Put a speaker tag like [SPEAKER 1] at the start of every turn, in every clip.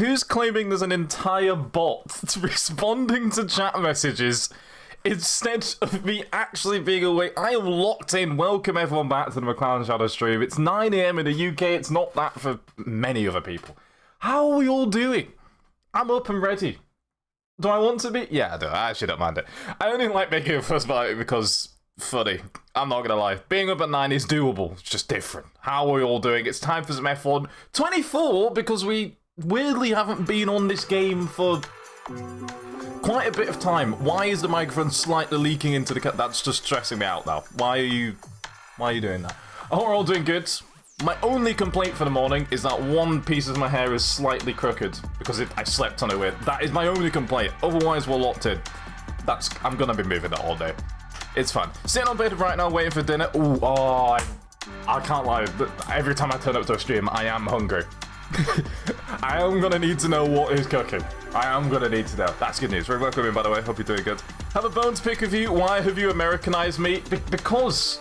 [SPEAKER 1] Who's claiming there's an entire bot responding to chat messages instead of me actually being awake? I am locked in. Welcome everyone back to the McLaren Shadow stream. It's 9 AM in the UK. It's not that for many other people. How are we all doing? I'm up and ready. Do I want to be? Yeah, I do. I actually don't mind it. I only like making a fuss about it because funny. I'm not gonna lie. Being up at 9 is doable. It's just different. How are we all doing? It's time for some F1 24 because we weirdly haven't been on this game for quite a bit of time. Why is the microphone slightly leaking into the cut? That's just stressing me out now. Why are you doing that? I hope we're all doing good. My only complaint for the morning is that one piece of my hair is slightly crooked because I slept on it weird. That is my only complaint. Otherwise, we're locked in. I'm gonna be moving that all day. It's fun. Sitting on bed right now, waiting for dinner. Ooh, oh, I can't lie. Every time I turn up to a stream, I am hungry. I am gonna need to know what is cooking. I am gonna need to know. That's good news. Very welcome in, by the way. Hope you're doing good. Have a bone to pick with you. Why have you Americanized me? Because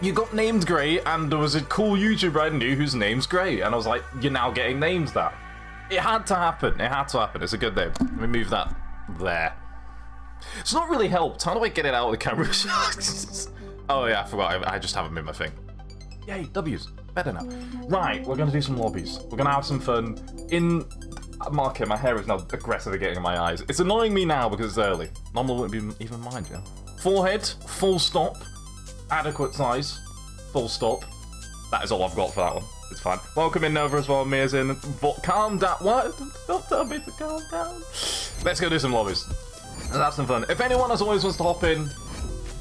[SPEAKER 1] you got named Gray, and there was a cool YouTuber I knew whose name's Gray, and I was like, you're now getting named that. It had to happen. It had to happen. It's a good name. Let me move that there. It's not really helped. How do I get it out of the camera? Oh yeah, I forgot. I just haven't moved my thing. Yay, W's. Better now. Right, we're going to do some lobbies. We're going to have some fun. In market, my hair is now aggressively getting in my eyes. It's annoying me now because it's early. Normally wouldn't be even mind, yeah. Forehead, full stop. Adequate size, full stop. That is all I've got for that one. It's fine. Welcome in Nova as well, Mia's in. But calm down. What? Don't tell me to calm down. Let's go do some lobbies. Let's have some fun. If anyone, as always, wants to hop in,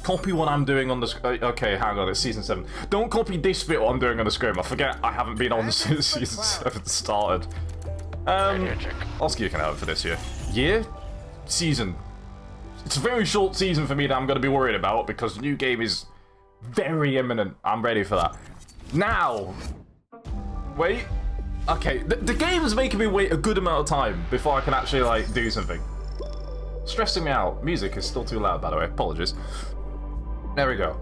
[SPEAKER 1] copy what I'm doing on the screen. Okay, hang on, it's season 7. Don't copy this bit what I'm doing on the screen. I forget I haven't been on since season 7 started. Oscar, you can have it for this year. Year? Season. It's a very short season for me that I'm going to be worried about because the new game is very imminent. I'm ready for that. Now. Wait. Okay, the game is making me wait a good amount of time before I can actually, like, do something. Stressing me out. Music is still too loud, by the way. Apologies. There we go.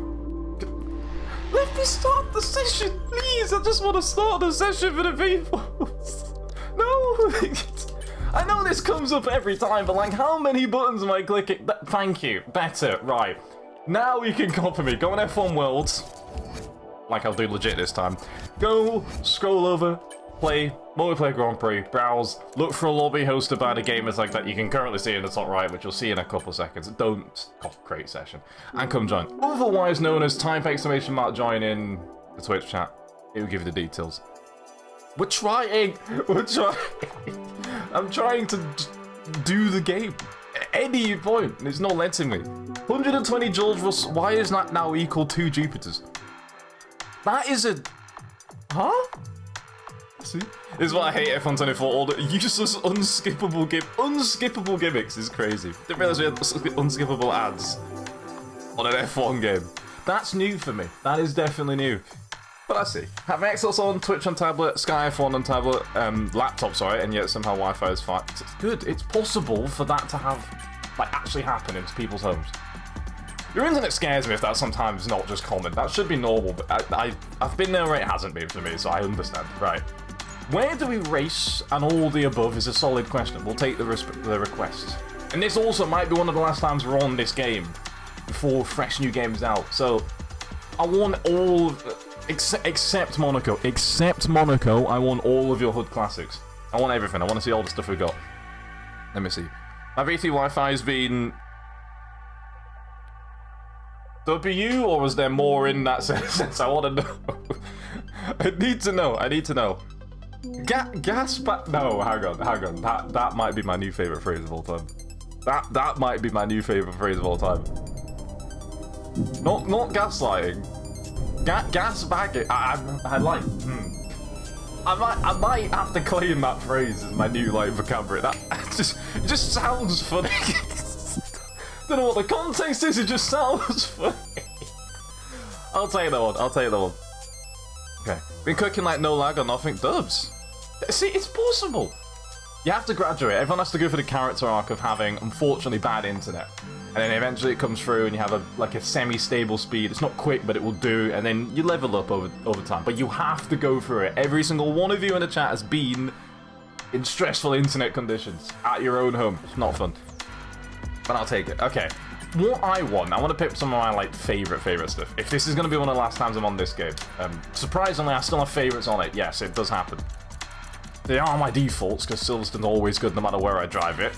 [SPEAKER 1] Let me start the session, please. I just want to start the session for the people. No. I know this comes up every time, but like, how many buttons am I clicking? Thank you. Better. Right. Now you can copy me. Go on F1 Worlds. Like I'll do legit this time. Go, scroll over, play, multiplayer Grand Prix, browse, look for a lobby hosted by the gamers like that you can currently see in the top right, which you'll see in a couple of seconds. Don't create session. And come join. Otherwise known as type exclamation mark join in the Twitch chat. It will give you the details. We're trying. We're trying. I'm trying to do the game. At any point. It's not letting me. 120 George Russell. Why is that now equal to Jupiters? That is a... Huh? See? This is what I hate F1 24. All the useless, unskippable gimmicks is crazy. Didn't realize we had unskippable ads on an F1 game. That's new for me. That is definitely new. But I see. Have Xbox on, Twitch on tablet, Sky F1 on tablet, laptop, sorry, and yet somehow Wi-Fi is fine. It's good. It's possible for that to have, like, actually happen into people's homes. Your internet scares me if that's sometimes not just common. That should be normal, but I've been there where it hasn't been for me, so I understand. Right. Where do we race and all the above is a solid question. We'll take the request. And this also might be one of the last times we're on this game before fresh new games out. So I want all... Except Monaco. Except Monaco, I want all of your HUD classics. I want everything. I want to see all the stuff we've got. Let me see. My VT Wi-Fi has been... W, or was there more in that sense? I want to know. I need to know. I need to know. Gas back... No, hang on. That might be my new favourite phrase of all time. That might be my new favourite phrase of all time. Not gaslighting. Gas bagging. I like. I might have to claim that phrase as my new like vocabulary. That it just sounds funny. Don't know what the context is. It just sounds funny. I'll tell you that one. I'll tell you that one. Okay. Been cooking like no lag or nothing. Dubs. See, it's possible. You have to graduate. Everyone has to go for the character arc of having, unfortunately, bad internet. And then eventually it comes through and you have a semi-stable speed. It's not quick, but it will do. And then you level up over time. But you have to go through it. Every single one of you in the chat has been in stressful internet conditions at your own home. It's not fun. But I'll take it. Okay. What I want to pick some of my, like, favorite stuff. If this is going to be one of the last times I'm on this game. Surprisingly, I still have favorites on it. Yes, it does happen. They are my defaults, because Silverstone's always good no matter where I drive it.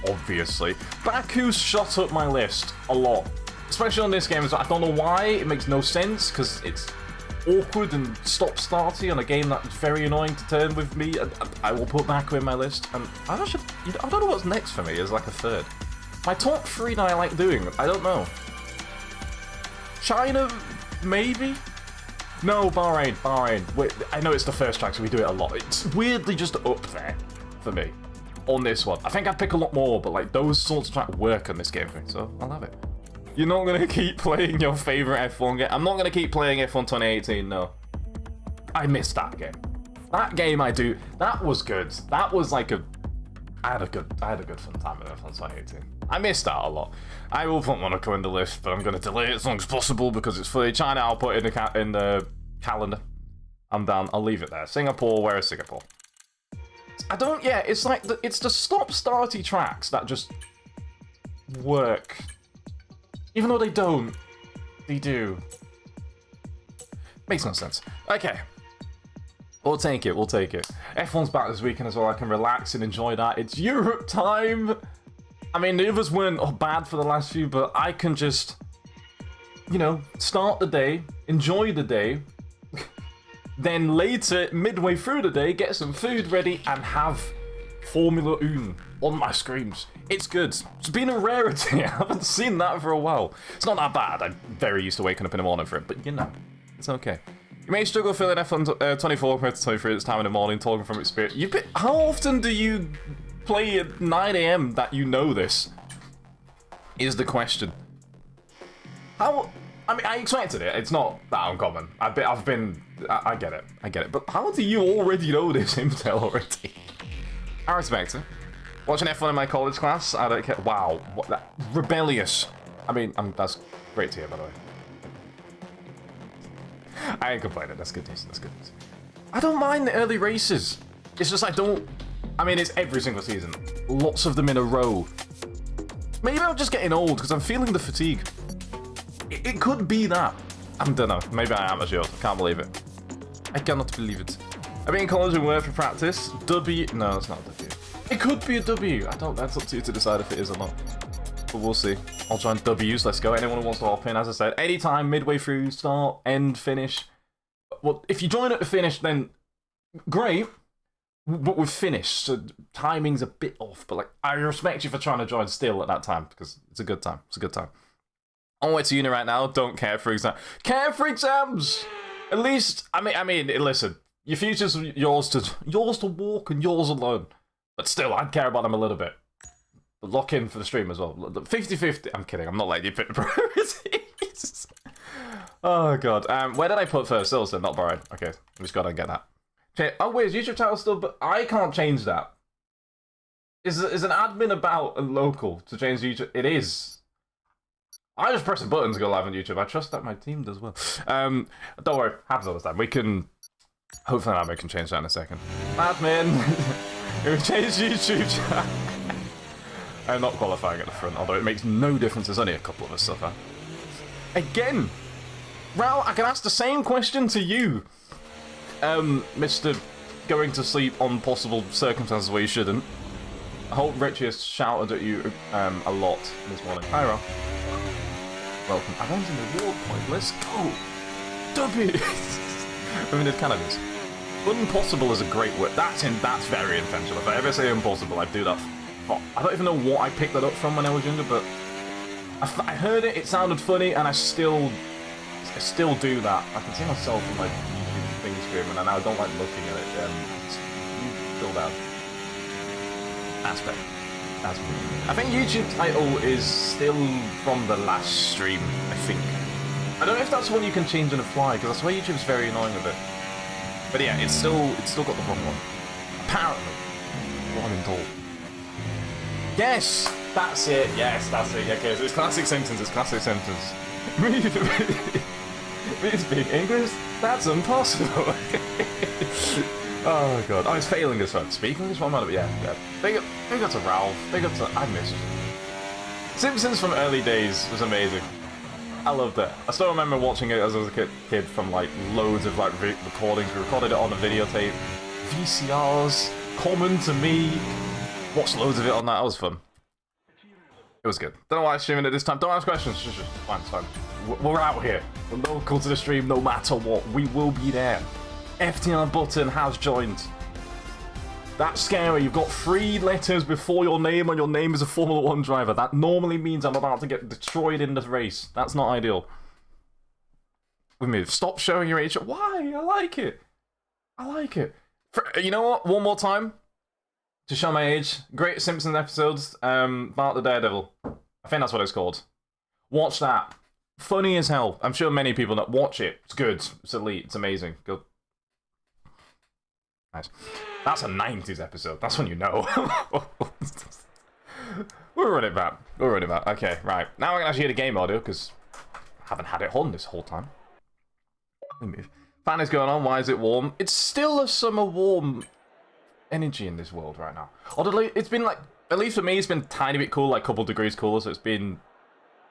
[SPEAKER 1] Obviously. Baku's shot up my list a lot. Especially on this game as well. I don't know why. It makes no sense, because it's awkward and stop-starty on a game that's very annoying to turn with me. I will put Baku in my list. And I don't know what's next for me as like a third. My top 3 that I like doing, I don't know. China, maybe? No, Bahrain. Wait, I know it's the first track, so we do it a lot. It's weirdly just up there for me on this one. I think I'd pick a lot more, but like those sorts of tracks work on this game for me, so I'll have it. You're not going to keep playing your favorite F1 game? I'm not going to keep playing F1 2018, no. I missed that game. That game that was good. That was like I had a good fun time with F1 2018. I missed out a lot. I will put Monaco in the list, but I'm going to delay it as long as possible because it's fully China. I'll put it in the calendar. I'm done. I'll leave it there. Singapore, where is Singapore? It's like, it's the stop-starty tracks that just work. Even though they don't, they do. Makes no sense. Okay. We'll take it. F1's back this weekend as well. I can relax and enjoy that. It's Europe time. I mean, the others weren't bad for the last few, but I can just, you know, start the day, enjoy the day, then later, midway through the day, get some food ready and have Formula 1 on my screens. It's good. It's been a rarity. I haven't seen that for a while. It's not that bad. I'm very used to waking up in the morning for it, but you know, it's okay. You may struggle filling F1 24 compared to 23 this time in the morning, talking from experience. How often do you play at 9 AM that you know this? Is the question. I mean, I expected it. It's not that uncommon. I get it. But how do you already know this intel already? I respect it. Watching F1 in my college class, I don't care. Wow, what that rebellious. I mean, that's great to hear, by the way. I ain't complaining. That's good news. I don't mind the early races. It's just I mean, it's every single season. Lots of them in a row. Maybe I'm just getting old because I'm feeling the fatigue. It could be that. I don't know. Maybe I am actually old. I can't believe it. I cannot believe it. I've been in college and work for practice. W. No, it's not a W. It could be a W. That's up to you to decide if it is or not. But we'll see. I'll join W's. Let's go. Anyone who wants to hop in, as I said, anytime, midway through, start, end, finish. Well, if you join at the finish, then great. But we've finished, so timing's a bit off. But like, I respect you for trying to join still at that time because it's a good time. On my way to uni right now. Don't care for exams. Care for exams. At least, I mean, listen. Your future's yours to walk and yours alone. But still, I'd care about them a little bit. Lock in for the stream as well. 50-50. I'm kidding. I'm not letting you pick the priorities. Oh, God. Where did I put first? Silverstone, not Bahrain. Okay. I just got to get that. Okay. Oh, wait. Is YouTube channel still? But I can't change that. Is an admin about a local to change YouTube? It is. I just press a button to go live on YouTube. I trust that my team does well. Don't worry. Happens all the time. We can... Hopefully admin can change that in a second. Admin! We changed YouTube channel. I'm not qualifying at the front, although it makes no difference. There's only a couple of us so far. Again! Ral, I can ask the same question to you. Mr. Going to sleep on possible circumstances where you shouldn't. I hope Richie has shouted at you a lot this morning. Hi, Ral. Welcome. I've earned an award point. Let's go! W! I mean, it kind of is. Impossible is a great word. That's very intentional. If I ever say impossible, I do that. I don't even know what I picked that up from when I was younger, but I heard it. It sounded funny, and I still do that. I can see myself in my YouTube thing screaming, and I don't like looking at it. You go down. That's better. That's better. I think YouTube title is still from the last stream. I think. I don't know if that's one you can change on the fly, because that's why YouTube's very annoying with it. But yeah, it's still got the wrong one. Apparently. What I'm told. Yes! That's it, yes, that's it. Okay, so it's classic sentence, Me speak English? That's impossible. Oh god. Oh, it's failing as well. Speaking as well, man. Yeah. Big up to Ralph. Big up to... I miss it. Simpsons from early days was amazing. I loved it. I still remember watching it as I was a kid from like loads of like recordings. We recorded it on a videotape. VCRs. Common to me. Watched loads of it on that. That was fun. It was good. Don't know why I'm streaming it this time. Don't ask questions. Just fine, it's fine. We're out here. We're local to the stream no matter what. We will be there. FTR button has joined. That's scary. You've got 3 letters before your name, and your name is a Formula 1 driver. That normally means I'm about to get destroyed in this race. That's not ideal. We move. Stop showing your age. Why? I like it. I like it. You know what? One more time. To show my age. Great Simpsons episodes. Bart the Daredevil. I think that's what it's called. Watch that. Funny as hell. I'm sure many people know. Watch it. It's good. It's elite. It's amazing. Good. Nice. That's a 90s episode. That's when you know. We'll run it back. We'll run it back. Okay, right. Now we're going to actually hear the game audio, because I haven't had it on this whole time. Let me move. Fan is going on. Why is it warm? It's still a summer warm energy in this world right now. Although it's been like, at least for me, it's been a tiny bit cool, like a couple degrees cooler, so it's been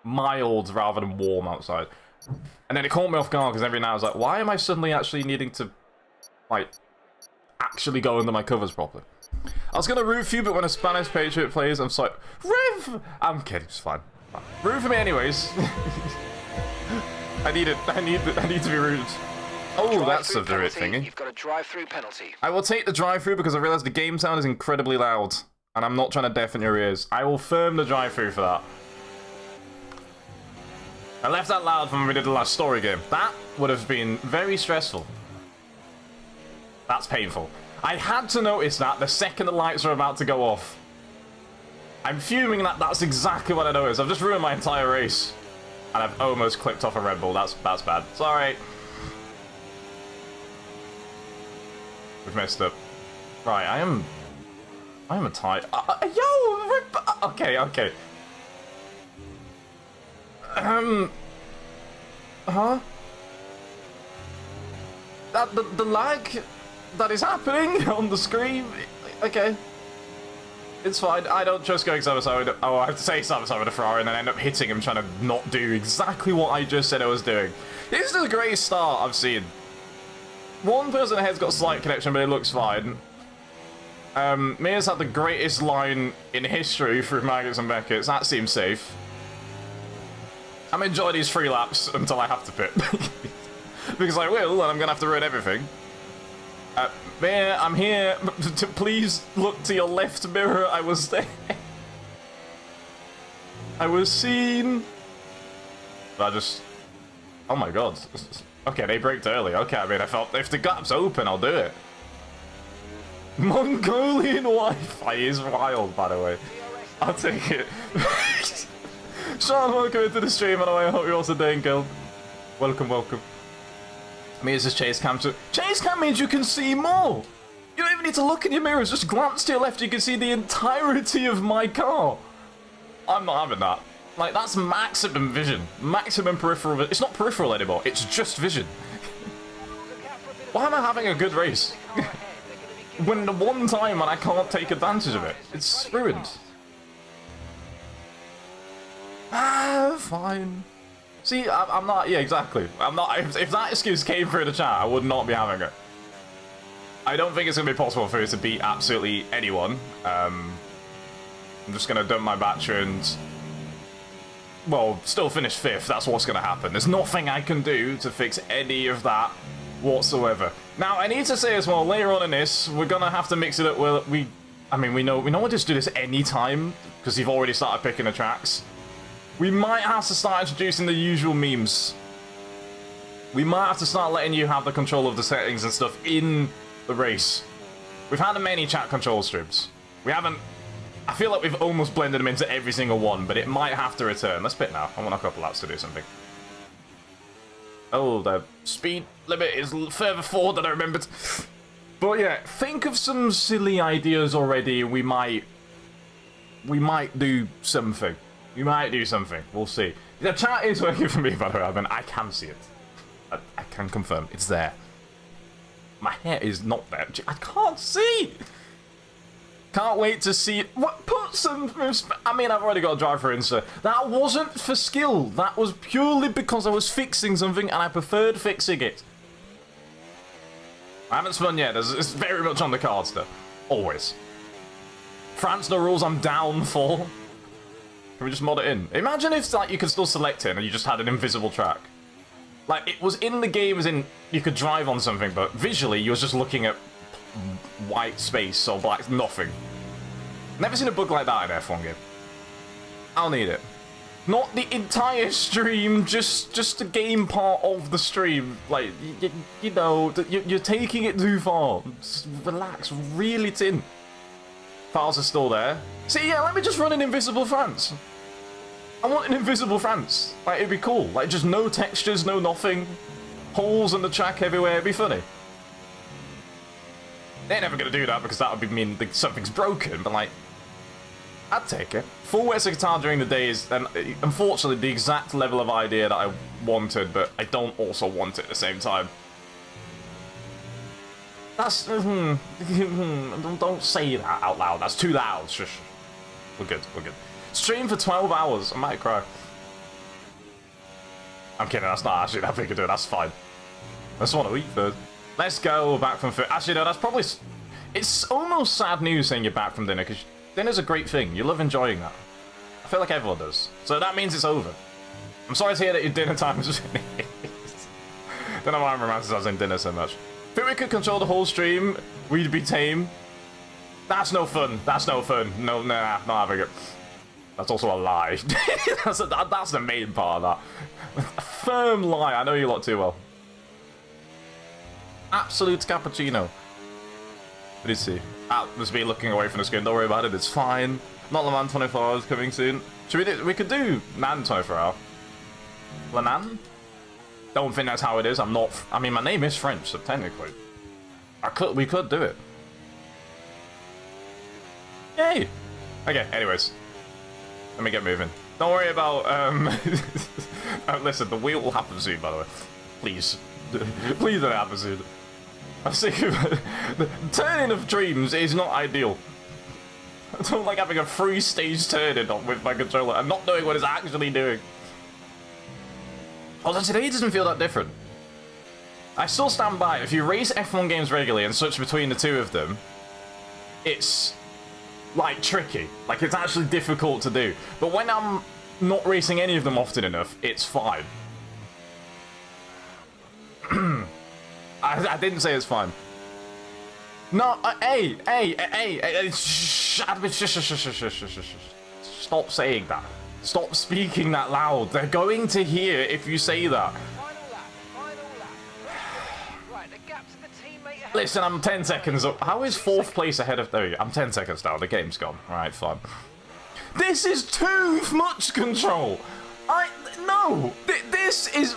[SPEAKER 1] mild rather than warm outside. And then it caught me off guard, because every now I was like, why am I suddenly actually needing to, like, actually go under my covers properly? I was gonna root for you, but when a Spanish Patriot plays, I'm like, Riv! I'm kidding, it's fine. Root for me anyways. I need to be rooted. Oh, that's a very thingy.
[SPEAKER 2] You've got a drive-through penalty.
[SPEAKER 1] I will take the drive-through because I realize the game sound is incredibly loud, and I'm not trying to deafen your ears. I will firm the drive-through for that. I left that loud when we did the last story game. That would have been very stressful. That's painful. I had to notice that the second the lights are about to go off. I'm fuming that that's exactly what I noticed. I've just ruined my entire race. And I've almost clicked off a Red Bull. That's bad. Sorry. We've messed up. Right, I am a tight. Okay. Huh? The lag that is happening on the screen. Okay. It's fine. I don't trust going side-by-side. Oh, I have to say side-by-side with a Ferrari and then end up hitting him trying to not do exactly what I just said I was doing. This is the greatest start I've seen. One person ahead's got a slight connection, but it looks fine. Mia's had the greatest line in history through Maggots and Beckett's. That seems safe. I'm enjoying these 3 laps until I have to pit. Because I will, and I'm going to have to ruin everything. Mia, I'm here. Please look to your left mirror. I was there. I was seen. Oh my god. Okay, they braked early. Okay, I mean, I felt if the gap's open, I'll do it. Mongolian Wi-Fi is wild, by the way. I'll take it. Sean, welcome into the stream, and I hope you're also doing good. Welcome. Me, it's just chase cam. Chase cam means you can see more. You don't even need to look in your mirrors. Just glance to your left. You can see the entirety of my car. I'm not having that. Like, that's maximum vision. Maximum peripheral vision. It's not peripheral anymore. It's just vision. Why am I having a good race? When the one time when I can't take advantage of it. It's ruined. Fine. See, I'm not... Yeah, exactly. I'm not... If that excuse came through the chat, I would not be having it. I don't think it's going to be possible for us to beat absolutely anyone. I'm just going to dump my battery and... Well, still finish 5th. That's what's going to happen. There's nothing I can do to fix any of that whatsoever. Now, I need to say as well, later on in this, we're going to have to mix it up where we... I mean, we know we'll just do this any time, because you've already started picking the tracks. We might have to start introducing the usual memes. We might have to start letting you have the control of the settings and stuff in the race. We've had many chat control strips. We haven't... I feel like we've almost blended them into every single one, but it might have to return. Let's pit now. I want a couple laps to do something. Oh, the speed limit is further forward than I remembered. But yeah, think of some silly ideas already. We might do something. We might do something. We'll see. The chat is working for me, by the way. I mean, I can see it. I can confirm. It's there. My hair is not there. I can't see. Can't wait to see it. What? Put some... I mean, I've already got a driver in, so... That wasn't for skill. That was purely because I was fixing something and I preferred fixing it. I haven't spun yet. It's very much on the cards, though. Always. France, no rules, I'm down for. Can we just mod it in? Imagine if, like, you could still select it and you just had an invisible track. Like, it was in the game, as in, you could drive on something, but visually, you was just looking at white space or black, nothing. Never seen a bug like that in an F1 game. I'll need it. Not the entire stream, just the game part of the stream. Like, you know, you're taking it too far. Just relax, reel it in. Files are still there. See, yeah, let me just run an invisible France. I want an invisible France. Like, it'd be cool. Like, just no textures, no nothing. Holes in the track everywhere, it'd be funny. They're never gonna do that because that would mean that something's broken, but like, I'd take it. Full wets of guitar during the day is, unfortunately, the exact level of idea that I wanted, but I don't also want it at the same time. That's, don't say that out loud, that's too loud, shush. We're good, we're good. Stream for 12 hours, I might cry. I'm kidding, that's not actually that big a deal, that's fine. I just want to eat first. Let's go, back from food. Actually, no, that's probably... It's almost sad news saying you're back from dinner, because dinner's a great thing. You love enjoying that. I feel like everyone does. So that means it's over. I'm sorry to hear that your dinner time is finished. Don't know why I'm romanticizing dinner so much. Think we could control the whole stream, we'd be tame. That's no fun. That's no fun. No, nah, not having it. That's also a lie. that's the main part of that. A firm lie. I know you lot too well. Absolute cappuccino. What is he? Must be looking away from the screen. Don't worry about it. It's fine. Not Le Mans 24 hours coming soon. Should we do? We could do Nan 24 hour. Le Nan? Don't think that's how it is. I'm not. I mean, my name is French, so technically, we could do it. Yay! Okay. Anyways, let me get moving. Don't worry about. Listen, the wheel will happen soon. By the way, please, please don't happen soon. I'm sick of it. The turning of dreams is not ideal. I don't like having a free-stage turning on with my controller and not knowing what it's actually doing. Although today it doesn't feel that different. I still stand by, if you race F1 games regularly and switch between the two of them, it's, like, tricky. Like, it's actually difficult to do. But when I'm not racing any of them often enough, it's fine. I didn't say it's fine. No, hey, stop saying that. Stop speaking that loud. They're going to hear if you say that. Listen, I'm 10 seconds up. How is 4th place ahead of... There you go. I'm 10 seconds down. The game's gone. Alright, fine. This is too much control. No! This is...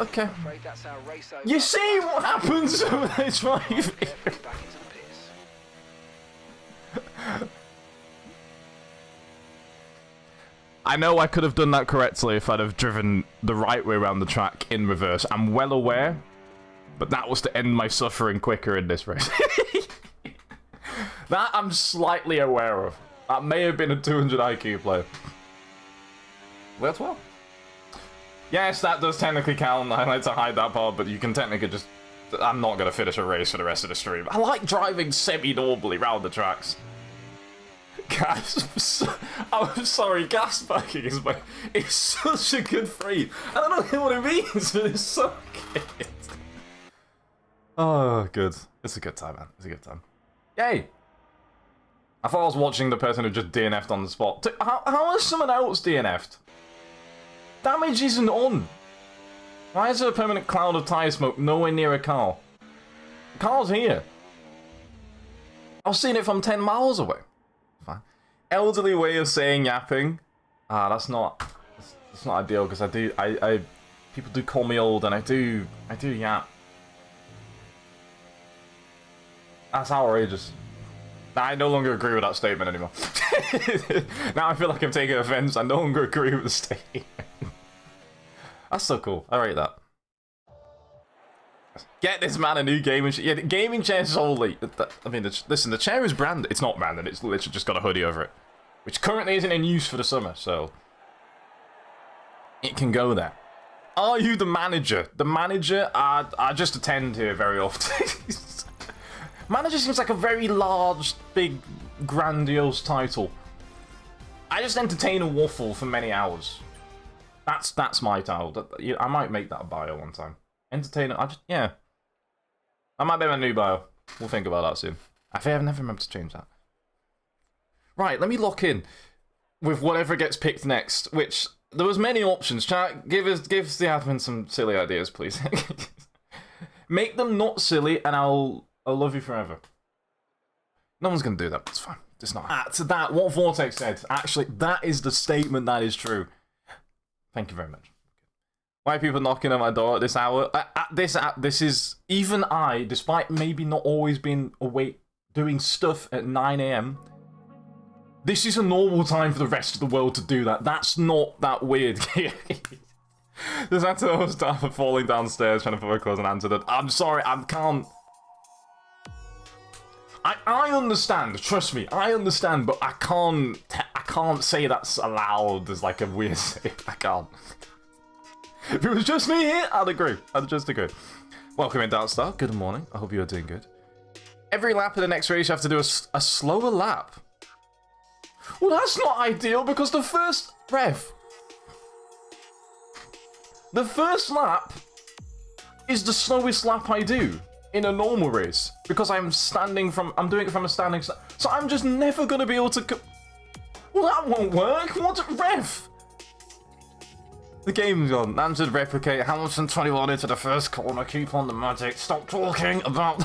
[SPEAKER 1] Okay. You see what happens when I drive here? I know I could have done that correctly if I'd have driven the right way around the track in reverse. I'm well aware, but that was to end my suffering quicker in this race. That I'm slightly aware of. That may have been a 200 IQ play. Well, 12. Yes, that does technically count. I like to hide that part, but you can technically just... I'm not going to finish a race for the rest of the stream. I like driving semi-normally round the tracks. Gas. I'm sorry, gas backing is it's such a good phrase. I don't know what it means, but it's so good. Oh, good. It's a good time, man. It's a good time. Yay! I thought I was watching the person who just DNF'd on the spot. How has someone else DNF'd? Damage isn't on. Why is there a permanent cloud of tyre smoke nowhere near a car? The car's here. I was seeing it from 10 miles away. Fine. Elderly way of saying yapping. That's not ideal because people do call me old and I do yap. That's outrageous. I no longer agree with that statement anymore. Now I feel like I'm taking offense. I no longer agree with the statement. That's so cool. I rate that. Get this man a new gaming chair. Yeah, gaming chair solely. I mean, listen, the chair is branded. It's not branded. It's literally just got a hoodie over it, which currently isn't in use for the summer, so it can go there. Are you the manager? The manager? I just attend here very often. Manager seems like a very large, big, grandiose title. I just entertain a waffle for many hours. That's my title. I might make that a bio one time. Entertainer. Yeah. That might be my new bio. We'll think about that soon. I've never remembered to change that. Right, let me lock in with whatever gets picked next. Which there was many options. Chat, give the admin some silly ideas, please. Make them not silly, and I'll love you forever. No one's gonna do that. It's fine. It's not. To that, what Vortex said. Actually, that is the statement that is true. Thank you very much. Why are people knocking on my door at this hour? This is even I, despite maybe not always being awake doing stuff at 9 AM. This is a normal time for the rest of the world to do that. That's not that weird. There's that to the staff for falling downstairs trying to put my clothes and answer that. I'm sorry, I can't. I understand, trust me, I understand, but I can't say that's allowed as like a weird thing. I can't. If it was just me here, I'd agree. I'd just agree. Welcome in, Darkstar. Good morning. I hope you're doing good. Every lap of the next race, you have to do a slower lap. Well, that's not ideal because the first lap is the slowest lap I do in a normal race because I'm doing it from a standing start. So I'm just never going to be able to. Well, that won't work. What, ref? The game's gone. Nange should replicate Hamilton 21 into the first corner. Keep on the magic. Stop talking about.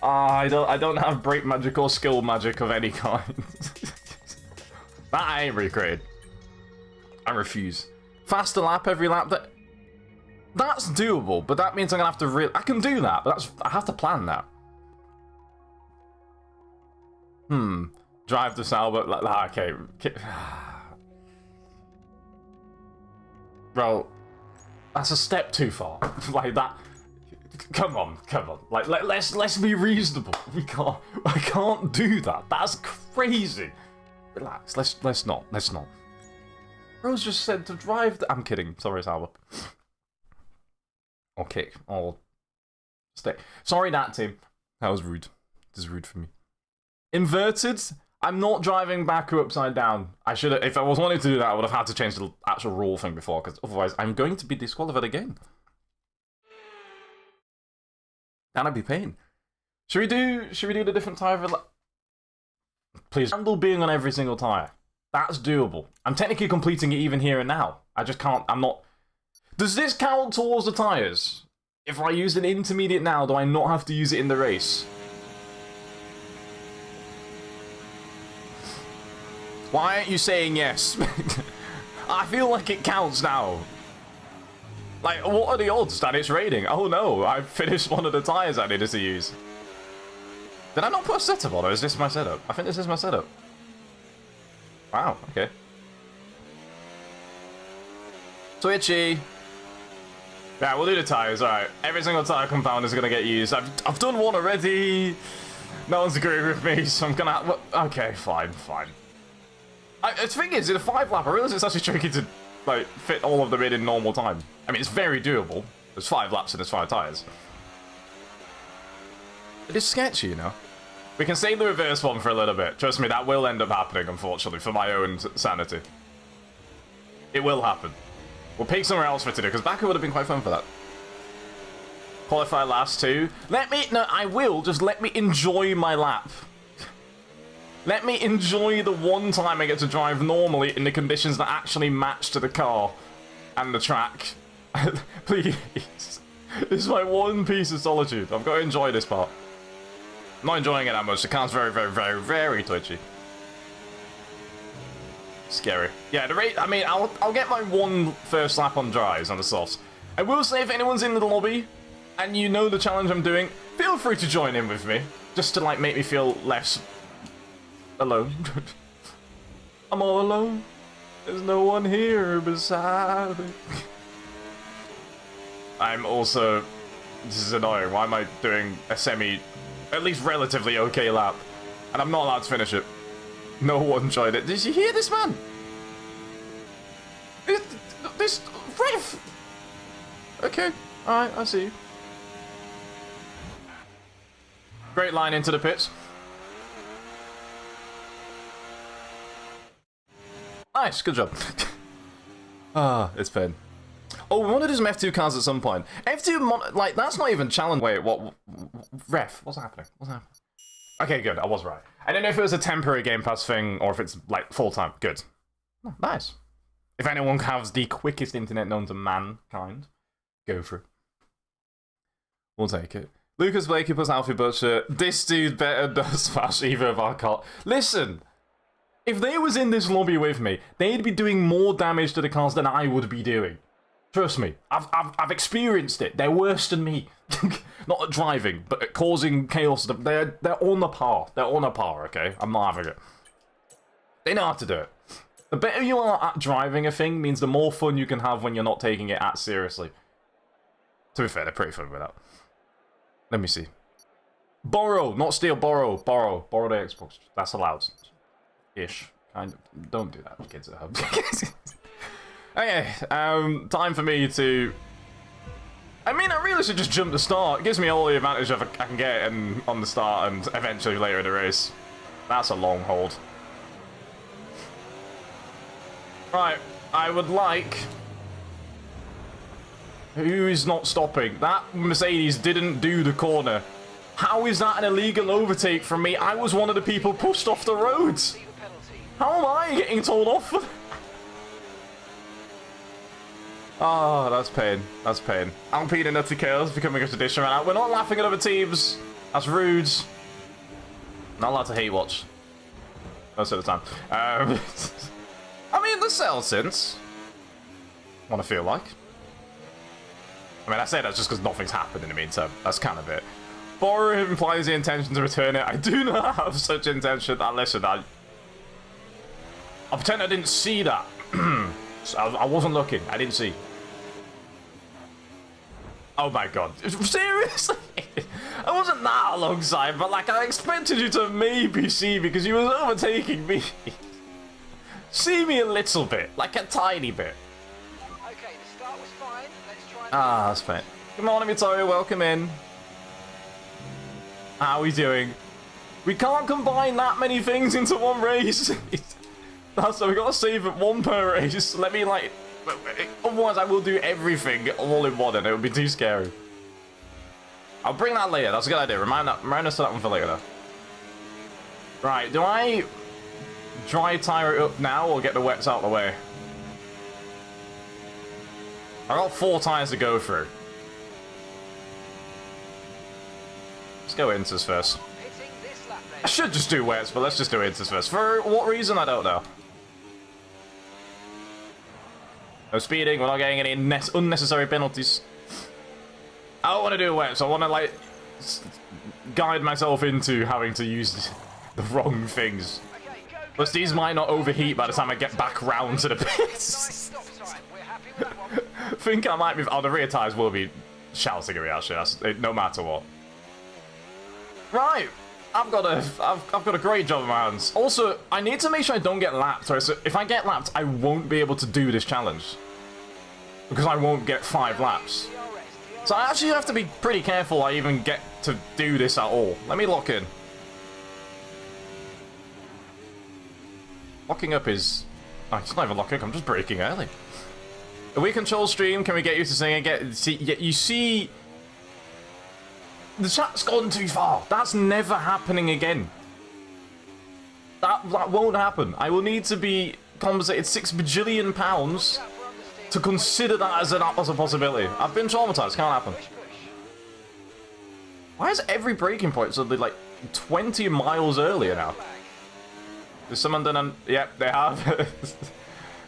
[SPEAKER 1] I don't have break magic or skill magic of any kind. That I ain't recreated. I refuse. Faster lap every lap. That's doable, but that means I'm gonna have to I can do that, but I have to plan that. Drive to Salbert. Okay. Bro, that's a step too far. Like that. Come on. Like let's be reasonable. I can't do that. That's crazy. Relax. Let's not. Rose just said to drive. I'm kidding. Sorry, Salbert. Or kick. Or stay. Sorry, that team. That was rude. This is rude for me. Inverted. I'm not driving back or upside down. I should have, if I was wanting to do that, I would have had to change the actual rule thing before, because otherwise I'm going to be disqualified again. That'd be pain. Should we do the different tyre? Please. Handle being on every single tyre. That's doable. I'm technically completing it even here and now. I just can't, I'm not. Does this count towards the tyres? If I use an intermediate now, do I not have to use it in the race? Why aren't you saying yes? I feel like it counts now. Like, what are the odds that it's raining? Oh no, I finished one of the tyres I needed to use. Did I not put a setup on, or is this my setup? I think this is my setup. Wow, okay. Twitchy. Yeah, we'll do the tyres, alright. Every single tyre compound is going to get used. I've done one already. No one's agreeing with me, so I'm going to... Okay, fine. The thing is, in a 5-lap, I realise it's actually tricky to like fit all of them in normal time. I mean, it's very doable. There's 5 laps and there's 5 tyres. It is sketchy, you know? We can save the reverse one for a little bit. Trust me, that will end up happening, unfortunately, for my own sanity. It will happen. We'll pick somewhere else for today, because Baku would have been quite fun for that. Qualify last 2. No, I will, just let me enjoy my lap. Let me enjoy the one time I get to drive normally in the conditions that actually match to the car and the track. Please. This is my one piece of solitude. I've got to enjoy this part. I'm not enjoying it that much. The car's very twitchy. Scary. Yeah, the rate. I mean, I'll get my one first lap on drives on the softs. I will say, if anyone's in the lobby and you know the challenge I'm doing, feel free to join in with me, just to like make me feel less alone. I'm all alone. There's no one here beside me. I'm also... This is annoying. Why am I doing a at least relatively okay lap? And I'm not allowed to finish it. No one joined it. Did you hear this, man? This ref! Okay, alright, I see you. Great line into the pits. Nice, good job. It's pain. Oh, we want to do some F2 cars at some point. F2, like, that's not even challenge. Wait, what? Ref, what's happening? What's happening? Okay, good, I was right. I don't know if it was a temporary Game Pass thing or if it's, like, full-time. Good. Oh, nice. If anyone has the quickest internet known to mankind, go for it. We'll take it. Lucas Blakey plus Alfie Butcher. This dude better not smash either of our cars. Listen, if they was in this lobby with me, they'd be doing more damage to the cars than I would be doing. Trust me, I've experienced it. They're worse than me. Not at driving, but at causing chaos. They're on the par. They're on a par, okay? I'm not having it. They know how to do it. The better you are at driving a thing means the more fun you can have when you're not taking it at seriously. To be fair, they're pretty fun with that. Let me see. Borrow, not steal, borrow. Borrow the Xbox. That's allowed. Ish. Kind of. Don't do that, kids at home. Okay, time for me to... I mean, I really should just jump the start. It gives me all the advantage I can get on the start and eventually later in the race. That's a long hold. Right, I would like... Who is not stopping? That Mercedes didn't do the corner. How is that an illegal overtake from me? I was one of the people pushed off the road. How am I getting told off? Oh, that's pain. That's pain. Alpine and Nutty Chaos becoming a tradition right now. We're not laughing at other teams. That's rude. Not allowed to hate watch. Most of the time. I mean, the sale since. Want to feel like. I mean, I say that just because nothing's happened in the meantime. That's kind of it. Borrow implies the intention to return it. I do not have such intention. Listen, I pretend I didn't see that. I wasn't looking. I didn't see. Oh my god. Seriously? I wasn't that alongside, but like I expected you to maybe see because you was overtaking me. See me a little bit. Like a tiny bit.
[SPEAKER 2] Okay, the start was fine. Let's try.
[SPEAKER 1] That's fine. Good morning, Vittorio. Welcome in. How are we doing? We can't combine that many things into one race. So we gotta save it one per race. Let me like... Otherwise I will do everything all in one and it would be too scary. I'll bring that later. That's a good idea. Remind us of that one for later. Right, do I dry tire it up now or get the wets out of the way? I got 4 tires to go through. Let's go inters first. I should just do wets, but let's just do inters first. For what reason, I don't know. No speeding, we're not getting any unnecessary penalties. I don't want to do wets, I want to, like, guide myself into having to use the wrong things. Plus, these might not overheat by the time I get back round to the pits. I think I might be... Oh, the rear tyres will be shouting at me, actually, no matter what. Right. I've got a great job in my hands. Also, I need to make sure I don't get lapped. Right? So if I get lapped, I won't be able to do this challenge. Because I won't get 5 laps. So I actually have to be pretty careful I even get to do this at all. Let me lock in. Locking up is... Oh, it's not even locking up, I'm just braking early. If we control stream, can we get you to sing again? You see... The chat's gone too far. That's never happening again. That won't happen. I will need to be compensated £6 bajillion to consider that as a possibility. I've been traumatized. Can't happen. Why is every braking point suddenly like 20 miles earlier now? Has someone done Yep, they have.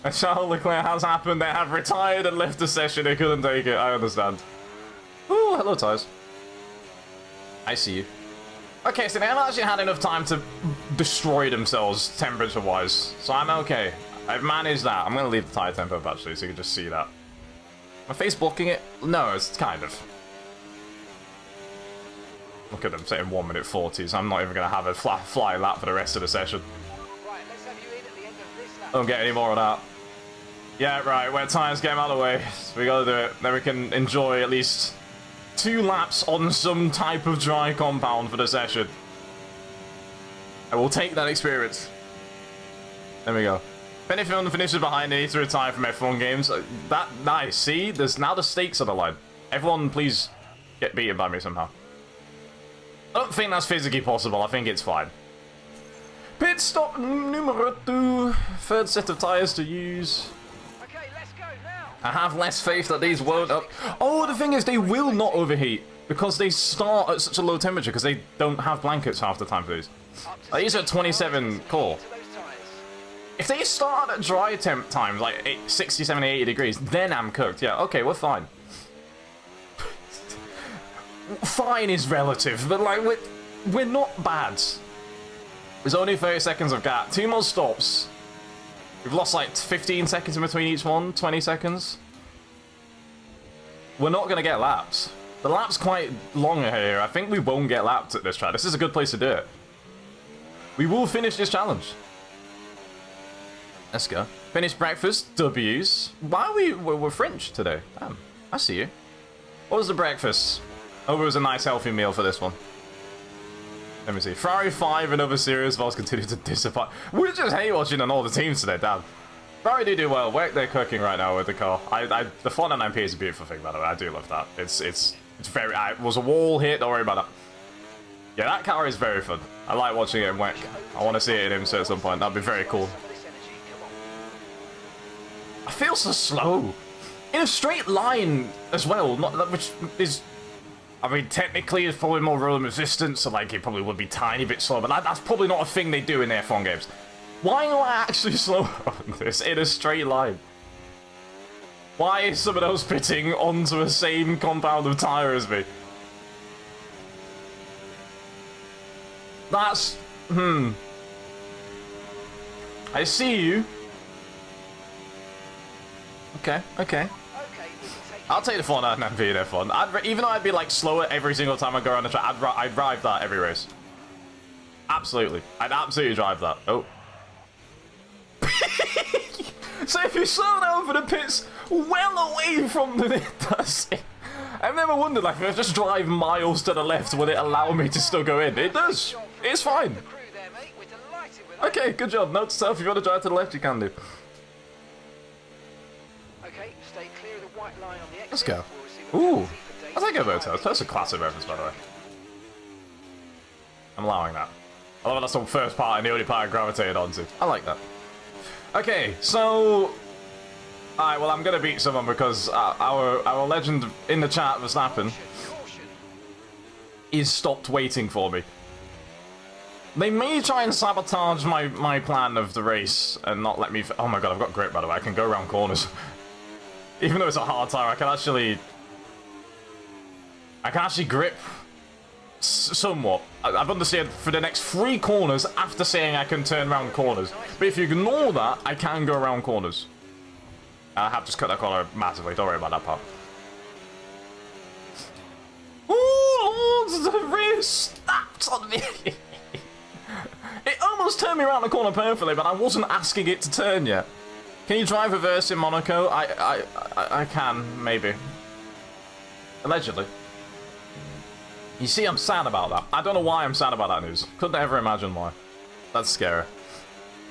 [SPEAKER 1] A Charles Leclerc has happened. They have retired and left the session. They couldn't take it. I understand. Ooh, hello, Tyres. I see you. Okay, so they haven't actually had enough time to destroy themselves temperature-wise, so I'm okay. I've managed that. I'm going to leave the tyre temp up, actually, so you can just see that. My face blocking it? No, it's kind of. Look at them saying 1 minute 40, so I'm not even going to have a fly lap for the rest of the session.
[SPEAKER 2] Right, let's have you in at the end of this lap.
[SPEAKER 1] Don't get any more of that. Yeah, right, wet tires, get them out of the way. So we got to do it. Then we can enjoy at least 2 laps on some type of dry compound for the session. I will take that experience. There we go. If anyone finishes behind, they need to retire from F1 games. Nice. See, there's now the stakes on the line. Everyone, please get beaten by me somehow. I don't think that's physically possible. I think it's fine. Pit stop numero 2. 3rd set of tires to use.
[SPEAKER 2] Okay, let's go now.
[SPEAKER 1] I have less faith that these won't up. Oh, the thing is, they will not overheat because they start at such a low temperature because they don't have blankets half the time for these. These are 27 core. If they start at dry temp times, like 60, 70, 80 degrees, then I'm cooked. Yeah, okay, we're fine. Fine is relative, but like, we're not bad. There's only 30 seconds of gap. 2 more stops. We've lost like 15 seconds in between each one, 20 seconds. We're not going to get laps. The lap's quite long here. I think we won't get lapped at this track. This is a good place to do it. We will finish this challenge. Let's go. Finish breakfast, W's. Why are we're French today? Damn, I see you. What was the breakfast? Hope it was a nice healthy meal for this one. Let me see. Ferrari 5 and other series whilst continue to disappoint. We just hate watching on all the teams today, damn. Ferrari do well. They're cooking right now with the car. The 499p is a beautiful thing, by the way. I do love that. It's very. It was a wall hit. Don't worry about that. Yeah, that car is very fun. I like watching it in WEC. I want to see it in IMSA at some point. That'd be very cool. I feel so slow. In a straight line as well, which is... I mean, technically, it's probably more roll resistance, so like, it probably would be tiny bit slow, but that's probably not a thing they do in their F1 games. Why am I actually slower on this in a straight line? Why is someone else pitting onto the same compound of tyre as me? That's... I see you. Okay. I'll take the 499p in F1. Even though I'd be like slower every single time I go around the track, I'd drive that every race. Absolutely. I'd absolutely drive that. Oh. So if you slow down for the pits well away from the... That's it. I've never wondered, like, if I just drive miles to the left, will it allow me to still go in? It does. It's fine. Okay, good job. Note to self, if you want to drive to the left, you can do. Let's go. Ooh. I think I've heard that's a classic reference, by the way. I'm allowing that. I love that's the first part and the only part I gravitated onto. I like that. Okay, so... Alright, well, I'm gonna beat someone because our legend in the chat, Verstappen, is stopped waiting for me. They may try and sabotage my plan of the race and not let me... Oh my god, I've got grip, by the way. I can go around corners. Even though it's a hard tire, I can actually grip somewhat. I've understood for the next 3 corners after saying I can turn around corners. But if you ignore that, I can go around corners. I have just cut that corner massively. Don't worry about that part. Ooh, the rear snapped on me. It almost turned me around the corner perfectly, but I wasn't asking it to turn yet. Can you drive reverse in Monaco? I can, maybe. Allegedly. You see, I'm sad about that. I don't know why I'm sad about that news. Couldn't ever imagine why. That's scary.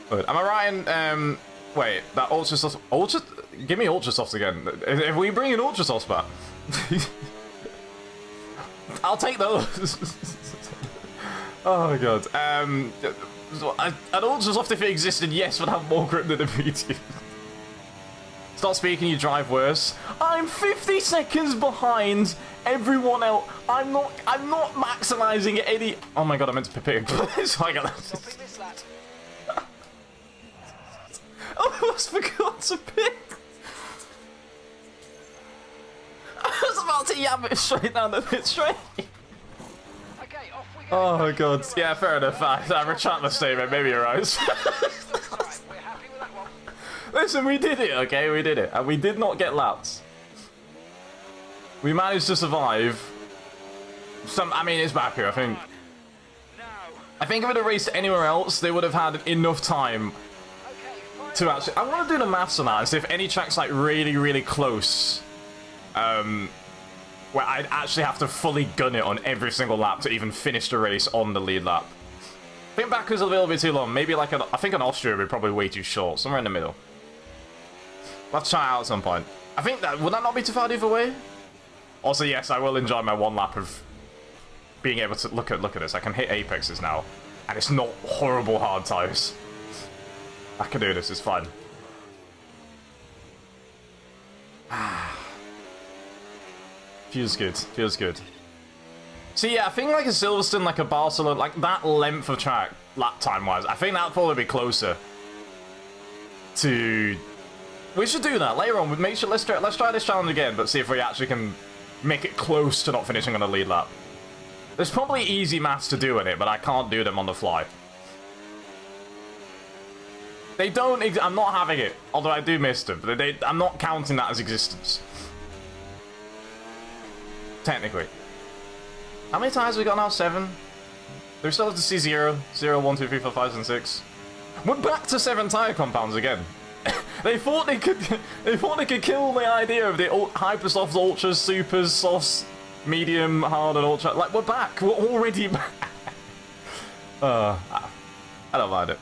[SPEAKER 1] But am I right in, wait, that Ultra Sauce... Give me Ultra Sauce again. If we bring in Ultra Sauce back... I'll take those. Oh my god. An Ultra Soft, if it existed, yes, would have more grip than a medium. Stop speaking, you drive worse. I'm 50 seconds behind everyone else. I'm not maximizing any... Oh my god, I meant to pick. So I got that. I almost forgot to pick. I was about to yab it straight down the pit straight. Oh my god. Yeah, fair enough. I retract my statement. Maybe you're right. Listen, we did it, okay? We did it. And we did not get laps. We managed to survive. I mean, it's back here, I think. I think if it had raced anywhere else, they would have had enough time to actually... I want to do the maths on that and see if any track's like really, really close. Where I'd actually have to fully gun it on every single lap to even finish the race on the lead lap. I think Baku's a little bit too long. Maybe like I think an Austria would be probably way too short. Somewhere in the middle. Let's try it out at some point. I think that... Would that not be too far either way? Also, yes, I will enjoy my one lap of being able to... Look at this. I can hit apexes now. And it's not horrible hard tires. I can do this. It's fine. Feels good. Feels good. So yeah, I think like a Silverstone, like a Barcelona, like that length of track, lap time-wise, I think that'll probably be closer to... We should do that later on. We'd make sure... Let's try this challenge again, but see if we actually can make it close to not finishing on a lead lap. There's probably easy maths to do in it, but I can't do them on the fly. They don't... I'm not having it, although I do miss them. But I'm not counting that as existence. Technically. How many tires have we got now? 7? Do we still have to see 0? 0, 1, 2, 3, 4, 5, and 6. We're back to 7 tire compounds again. They thought they could kill the idea of the hyper soft, ultras, supers, softs, medium, hard, and ultra. Like, we're back. We're already back. I don't mind it.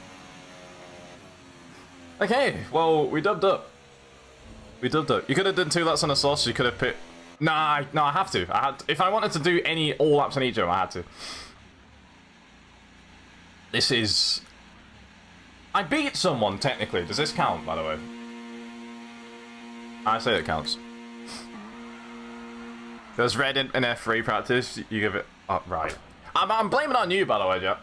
[SPEAKER 1] Okay, well, we dubbed up. We dubbed up. You could have done 2 laps on a sauce. You could have put... Nah, no, I have to. If I wanted to do all laps on each of them, I had to. This is... I beat someone, technically. Does this count, by the way? I say it counts. There's red in F3 practice. You give it... Oh, right. I'm blaming it on you, by the way, yeah.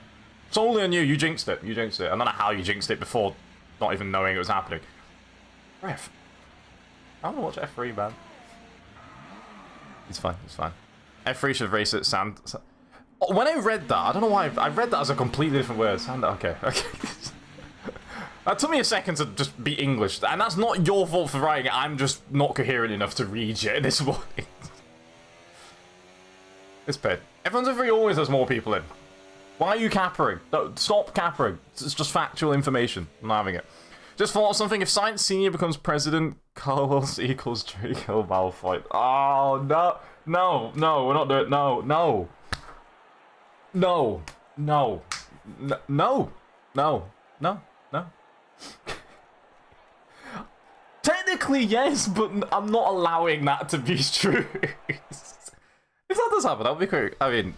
[SPEAKER 1] It's only on you. You jinxed it. You jinxed it. I don't know how you jinxed it before not even knowing it was happening. Ref. I don't want to watch F3, man. It's fine, it's fine. F3 should race at sand. When I read that, I don't know why, I read that as a completely different word. Sand, okay. That took me a second to just be English, and that's not your fault for writing it. I'm just not coherent enough to read it this morning. It's paid. Everyone's F3 always has more people in. Why are you cappering? No, stop cappering. It's just factual information. I'm not having it. Just thought of something. If Science Senior becomes president, Carlos equals Draco Malfoy. Oh, no. No, no, we're not doing it. No, no. No. No. No. No. No. No. Technically, yes, but I'm not allowing that to be true. If that does happen, that would be great. I mean,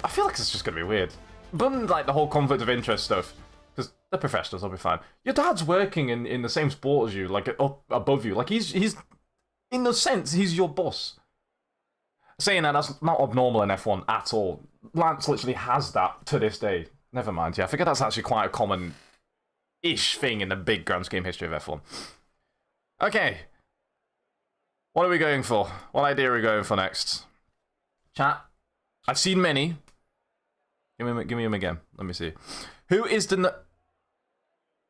[SPEAKER 1] I feel like it's just going to be weird. But, like, the whole conflict of interest stuff. Because they're professionals, they'll be fine. Your dad's working in the same sport as you, like up above you. Like he's in a sense, he's your boss. Saying that's not abnormal in F1 at all. Lance literally has that to this day. Never mind, yeah, I figure that's actually quite a common-ish thing in the big grand scheme history of F1. Okay. What are we going for? What idea are we going for next? Chat. I've seen many. Give me him again. Let me see. Who is the...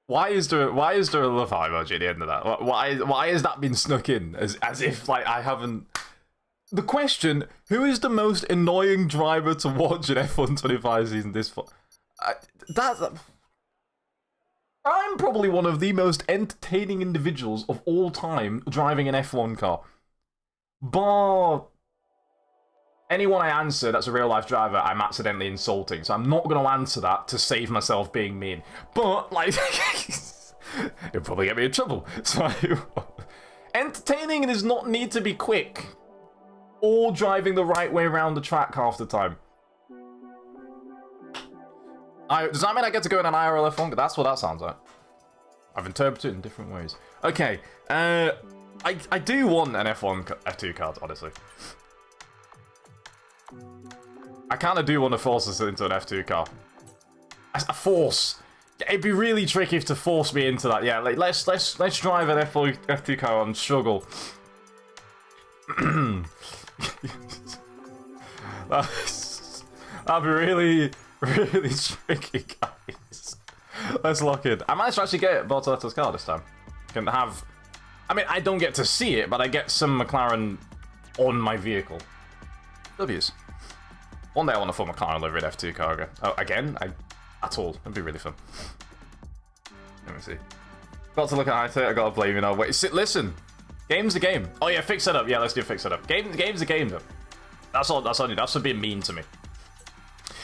[SPEAKER 1] Why is there a love heart emoji at the end of that? Why has that been snuck in? As if, like, I haven't... The question, who is the most annoying driver to watch in F1 25 season this far? I'm probably one of the most entertaining individuals of all time driving an F1 car. But... anyone I answer that's a real-life driver, I'm accidentally insulting. So I'm not going to answer that to save myself being mean. But, like... it'll probably get me in trouble. So... entertaining does not need to be quick. Or driving the right way around the track half the time. Does that mean I get to go in an IRL F1? That's what that sounds like. I've interpreted it in different ways. Okay. I do want an F2 card, honestly. I kind of do want to force us into an F2 car. A force. It'd be really tricky to force me into that. Yeah, like, let's drive an F2 car and struggle. That'd be really, really tricky, guys. Let's lock in. I managed to actually get Bortoletto's car this time. Can have... I mean, I don't get to see it, but I get some McLaren on my vehicle. W's. One day I want to form a McLaren livery F2 car again. Oh, again? At all. That'd be really fun. Let me see. Got to look at it. I gotta blame you now. Wait, listen. Game's a game. Oh yeah, fix setup. Yeah, let's do fix setup. Game's a game though. That's all you. That's for being mean to me.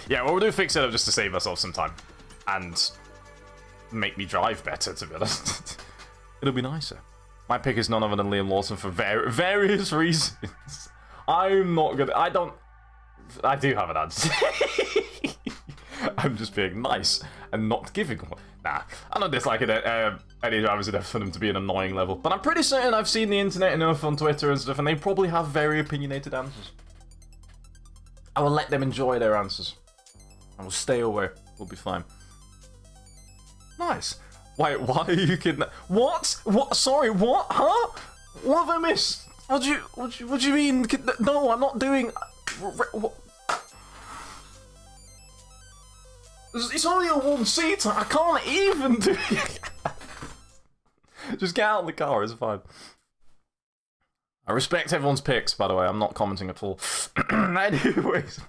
[SPEAKER 1] Yeah, well, we'll do fix setup just to save ourselves some time. And make me drive better, to be honest. It'll be nicer. My pick is none other than Liam Lawson for various reasons. I'm not gonna... I do have an answer. I'm just being nice and not giving one. Nah, I don't dislike it. Any drivers enough for them to be an annoying level. But I'm pretty certain I've seen the internet enough on Twitter and stuff, and they probably have very opinionated answers. I will let them enjoy their answers. I will stay away. We'll be fine. Nice. Wait, why are you kidding? What? What? Sorry, what? Huh? What have I missed? What do you mean? No, I'm not doing... What? It's only a one-seater. I can't even do it. Just get out of the car. It's fine. I respect everyone's picks, by the way. I'm not commenting at all. Anyways.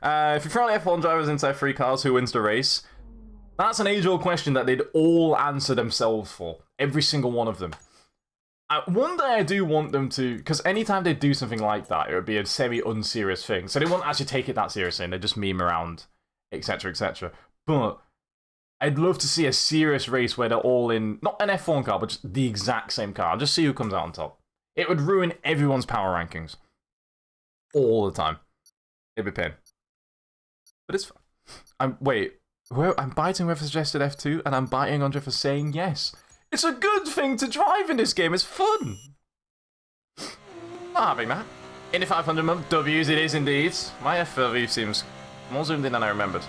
[SPEAKER 1] If you're currently F1 drivers inside 3 cars, who wins the race? That's an age-old question that they'd all answer themselves for. Every single one of them. One day I do want them to, because anytime they do something like that, it would be a semi-unserious thing. So they won't actually take it that seriously, and they just meme around, etc., etc. But I'd love to see a serious race where they're all in, not an F1 car, but just the exact same car. Just see who comes out on top. It would ruin everyone's power rankings. All the time. It'd be pain. But it's fun. I'm biting whoever suggested F2, and I'm biting Andre for saying yes. It's a good thing to drive in this game. It's fun. Not having that. Indy 500 month W's, it is indeed. My FLV seems more zoomed in than I remembered.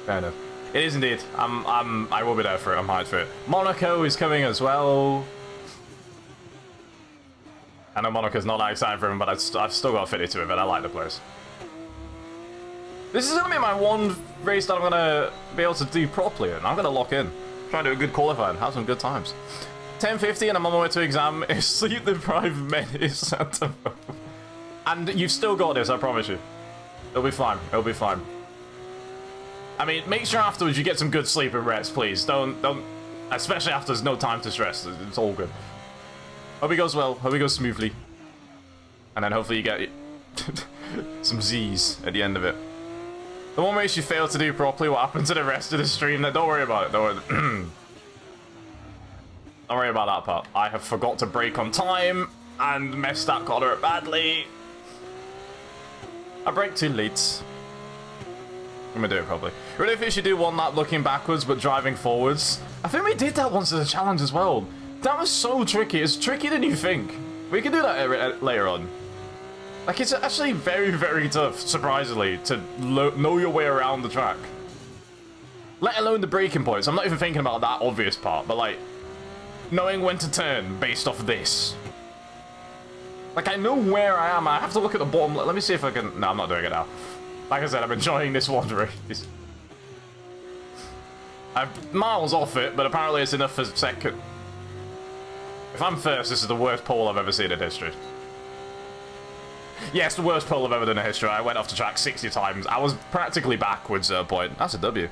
[SPEAKER 1] Fair enough. It is indeed. I will be there for it. I'm hyped for it. Monaco is coming as well. I know Monaco's not that exciting for him, but I've still got 52 of it. I like the place. This is going to be my one race that I'm going to be able to do properly, and I'm going to lock in. Try to do a good qualifying, have some good times. 10:50 and I'm on my way to exam. If sleep deprived menace at the moment. And you've still got this, I promise you. It'll be fine. It'll be fine. I mean, make sure afterwards you get some good sleep and rest, please. Don't, especially after there's no time to stress. It's all good. Hope it goes well. Hope it goes smoothly. And then hopefully you get some Z's at the end of it. The one race you fail to do properly, what happened to the rest of the stream? Don't worry about it. Don't worry. Don't worry about that part. I have forgot to brake on time and messed that corner up badly. I braked too late. I'm gonna do it properly. Really, if you should do one lap looking backwards but driving forwards. I think we did that once as a challenge as well. That was so tricky. It's trickier than you think. We can do that later on. Like, it's actually very, very tough, surprisingly, to know your way around the track. Let alone the braking points. I'm not even thinking about that obvious part, but, like, knowing when to turn based off this. Like, I know where I am. I have to look at the bottom. Let me see if I can... No, I'm not doing it now. Like I said, I'm enjoying this one race. I'm miles off it, but apparently it's enough for second. If I'm first, this is the worst pole I've ever seen in history. Yes, the worst pole I've ever done in history. I went off the track 60 times. I was practically backwards at a point. That's a W.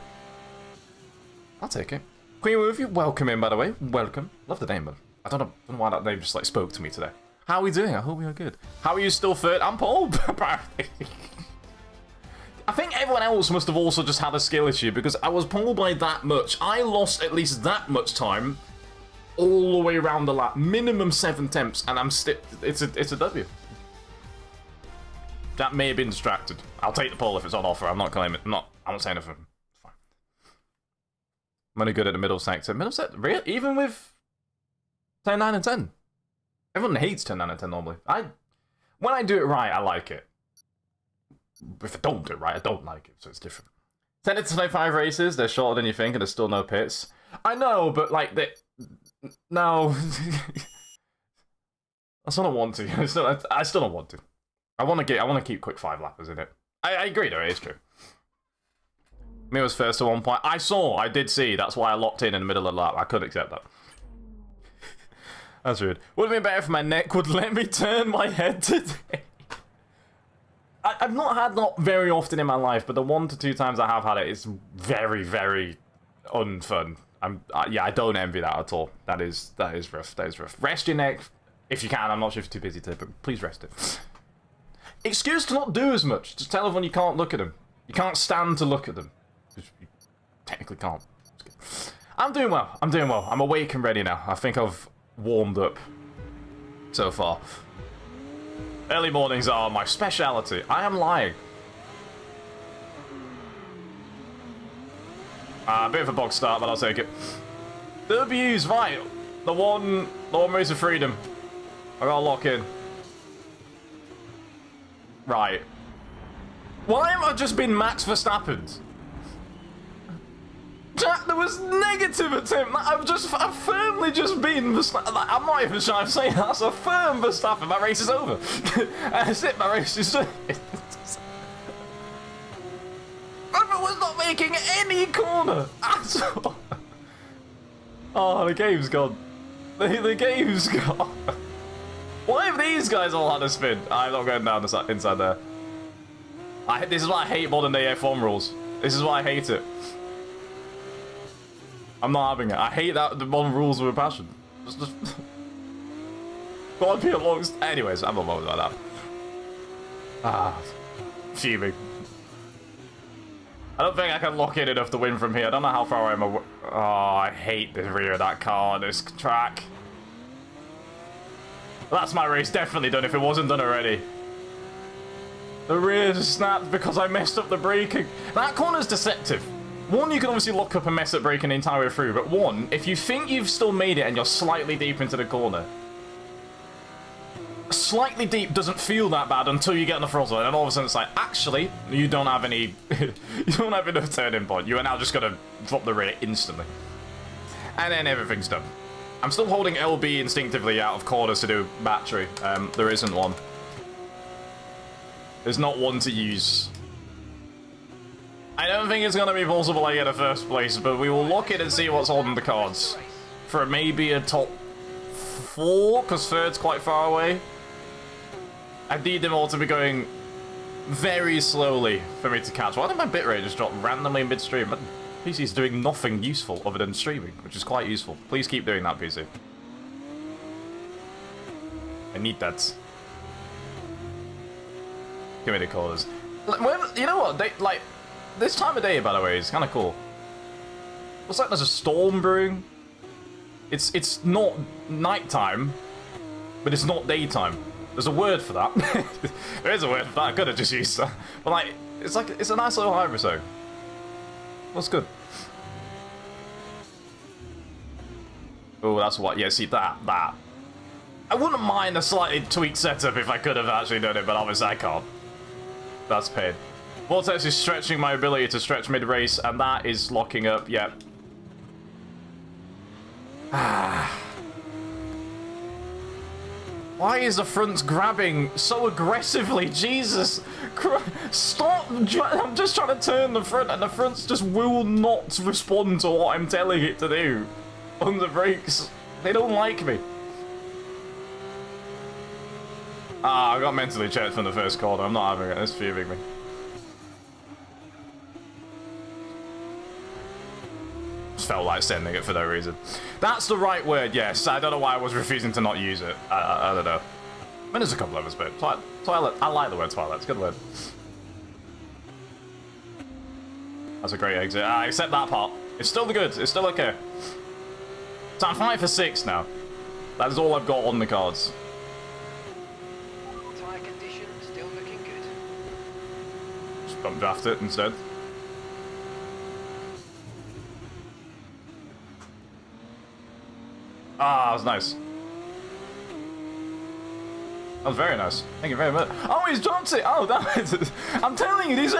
[SPEAKER 1] I'll take it. Queen Wolfie, welcome in, by the way. Welcome. Love the name, but I don't know why that name just, like, spoke to me today. How are we doing? I hope we are good. How are you still third? I'm Paul, apparently. I think everyone else must have also just had a skill issue, because I was pulled by that much. I lost at least that much time all the way around the lap. Minimum 7 attempts, and I'm still... It's a W. That may have been distracted. I'll take the pole if it's on offer. I'm not claiming. I'm not saying anything. It's fine. I'm only good at the middle sector. Middle sector? Really? Even with 10, 9, and 10? Everyone hates 10, 9, and 10 normally. When I do it right, I like it. If I don't do it right, I don't like it. So it's different. 10 to 25 races. They're shorter than you think, and there's still no pits. I know, but like no. I still don't want to. I still don't want to. I want to keep quick 5-lappers in it. I agree though, it is true. Me was first at one point. I did see, that's why I locked in the middle of the lap. I could accept that. That's rude. Would have been better if my neck would let me turn my head today. I've not had that very often in my life, but the 1 to 2 times I have had it, it's very, very unfun. Yeah, I don't envy that at all. That is rough. That is rough. Rest your neck if you can. I'm not sure if you're too busy to, but please rest it. Excuse to not do as much. Just tell everyone you can't look at them. You can't stand to look at them. You technically can't. I'm doing well. I'm doing well. I'm awake and ready now. I think I've warmed up so far. Early mornings are my speciality. I am lying. A bit of a box start, but I'll take it. W's, right. The one race of freedom. I gotta lock in. Right. Why have I just been Max Verstappen? Jack, there was negative attempt. I've firmly just been Verstappen. I'm not even trying to say that's a firm Verstappen. My race is over. That's it. My race is done. Robert was not making any corner at all. Oh, the game's gone. The game's gone. Why have these guys all had a spin? I'm not going down the inside there. This is why I hate modern day F1 rules. This is why I hate it. I'm not having it. I hate that the modern rules with a passion. Just gotta be amongst. Anyways, I'm not bothered about that. Fuming. I don't think I can lock in enough to win from here. I don't know how far I am away. Oh, I hate the rear of that car on this track. That's my race definitely done if it wasn't done already. The rear snapped because I messed up the braking. That corner's deceptive. One, you can obviously lock up and mess up braking the entire way through, but one, if you think you've still made it and you're slightly deep into the corner, slightly deep doesn't feel that bad until you get on the throttle, and then all of a sudden it's like, actually, you don't have any, you don't have enough turning point. You are now just gonna drop the rear instantly. And then everything's done. I'm still holding LB instinctively out of corners to do battery. There isn't one. There's not one to use. I don't think it's going to be possible I get a first place, but we will lock it and see what's holding the cards. For maybe a top 4, because third's quite far away. I need them all to be going very slowly for me to catch. Why did my bitrate just drop randomly midstream? PC's doing nothing useful other than streaming, which is quite useful. Please keep doing that, PC. I need that. Committed callers. You know what? They, like, this time of day, by the way, is kind of cool. Looks like there's a storm brewing. It's not nighttime, but it's not daytime. There's a word for that. There is a word for that. I could have just used that. But like, it's a nice little hybrid song. That's good. Oh, that's what. Yeah, see that. I wouldn't mind a slightly tweaked setup if I could have actually done it, but obviously I can't. That's pain. Vortex is stretching my ability to stretch mid-race, and that is locking up. Yep. Why is the front grabbing so aggressively? Jesus Christ. Stop. I'm just trying to turn the front, and the fronts just will not respond to what I'm telling it to do on the brakes. They don't like me. I got mentally checked from the first corner. I'm not having it. It's fuming me. Just felt like sending it for no reason. That's the right word, yes. I don't know why I was refusing to not use it. I don't know. I mean, there's a couple of us, but Twilight. I like the word Twilight. It's a good word. That's a great exit. Except that part. It's still good. It's still okay. So I'm 5 for 6 now. That is all I've got on the cards. Bump draft it instead. That was nice. That was very nice. Thank you very much. Oh, he's dropped it! Oh, damn it! I'm telling you, these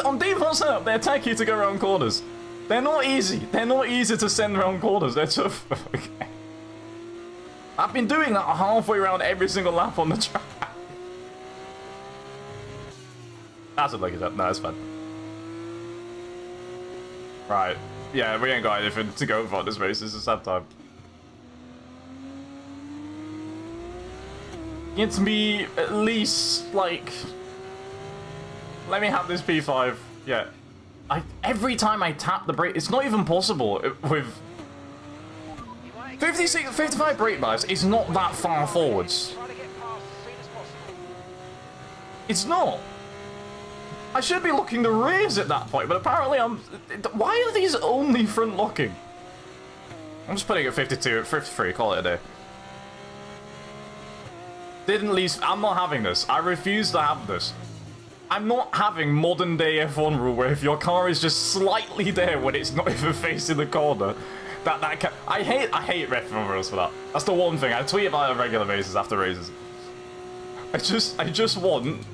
[SPEAKER 1] on default setup, they attack you to go around corners. They're not easy. They're not easy to send around corners. They're tough. Okay. I've been doing that halfway around every single lap on the track. That's a lucky up. No, that's fine. Right. Yeah, we ain't got anything to go for this race. This is sad time. You need to be at least, like... Let me have this P5. Yeah. Every time I tap the brake, it's not even possible with... 56, 55 brake bias is not that far forwards. It's not. I should be locking the rears at that point, but apparently I'm... Why are these only front locking? I'm just putting it at 52, at 53, call it a day. Didn't least... I'm not having this. I refuse to have this. I'm not having modern day F1 rule where if your car is just slightly there when it's not even facing the corner, that can... I hate F1 rules for that. That's the one thing. I tweet about it on a regular basis after races. I just want...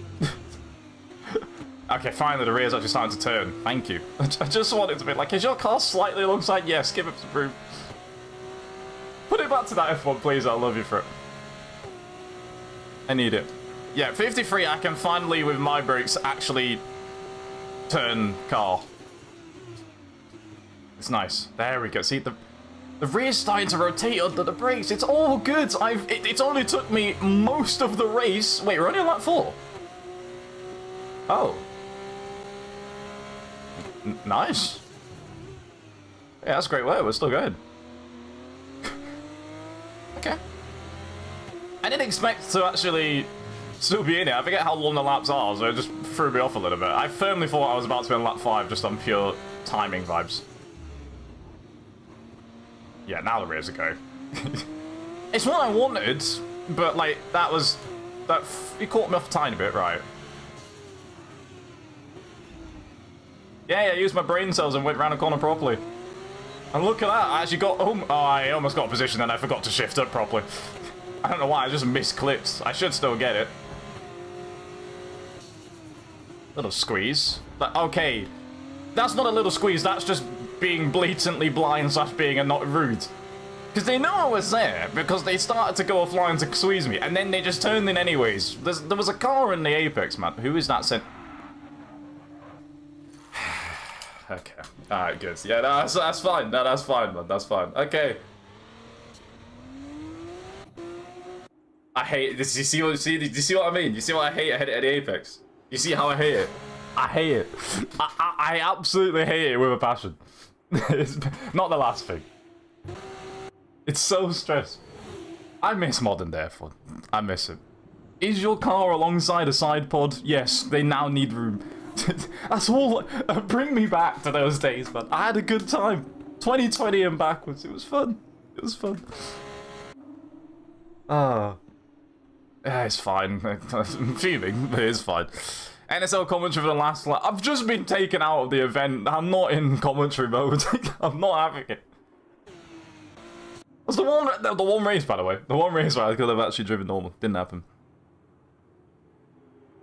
[SPEAKER 1] Okay, finally the rear's actually starting to turn. Thank you. I just want it to be like, is your car slightly alongside? Yes, give it some room. Put it back to that F1, please. I'll love you for it. I need it. Yeah, 53, I can finally, with my brakes, actually turn car. It's nice. There we go. See, the rear's starting to rotate under the brakes. It's all good. It's only took me most of the race. Wait, we're only on lap 4. Oh. Nice. Yeah, that's great work. We're still good. Okay. I didn't expect to actually still be in it. I forget how long the laps are, so it just threw me off a little bit. I firmly thought I was about to be on lap 5 just on pure timing vibes. Yeah, now the rears are go. It's what I wanted, but like, it caught me off a tiny bit, right? Yeah, I used my brain cells and went round the corner properly. And look at that, I actually got home. Oh, I almost got a position and I forgot to shift up properly. I don't know why, I just misclipped. I should still get it. Little squeeze. Okay, that's not a little squeeze, that's just being blatantly blind / being a not rude. Because they know I was there, because they started to go offline to squeeze me, and then they just turned in anyways. There was a car in the apex, man. Who is that sent? Okay. Alright, good. Yeah, no, that's fine. No, that's fine, man. That's fine. Okay. I hate this. You see what I mean? You see what I hate ahead at the apex? You see how I hate it? I hate it. I absolutely hate it with a passion. It's not the last thing. It's so stressful. I miss modern day F1. I miss it. Is your car alongside a side pod? Yes, they now need room. That's all. Bring me back to those days, man. I had a good time. 2020 and backwards. It was fun. It was fun. Yeah, it's fine. I'm fuming, but it's fine. NSL commentary for the last lap. I've just been taken out of the event. I'm not in commentary mode. I'm not having it. That's the one race, by the way. The one race where I could have actually driven normal. Didn't happen.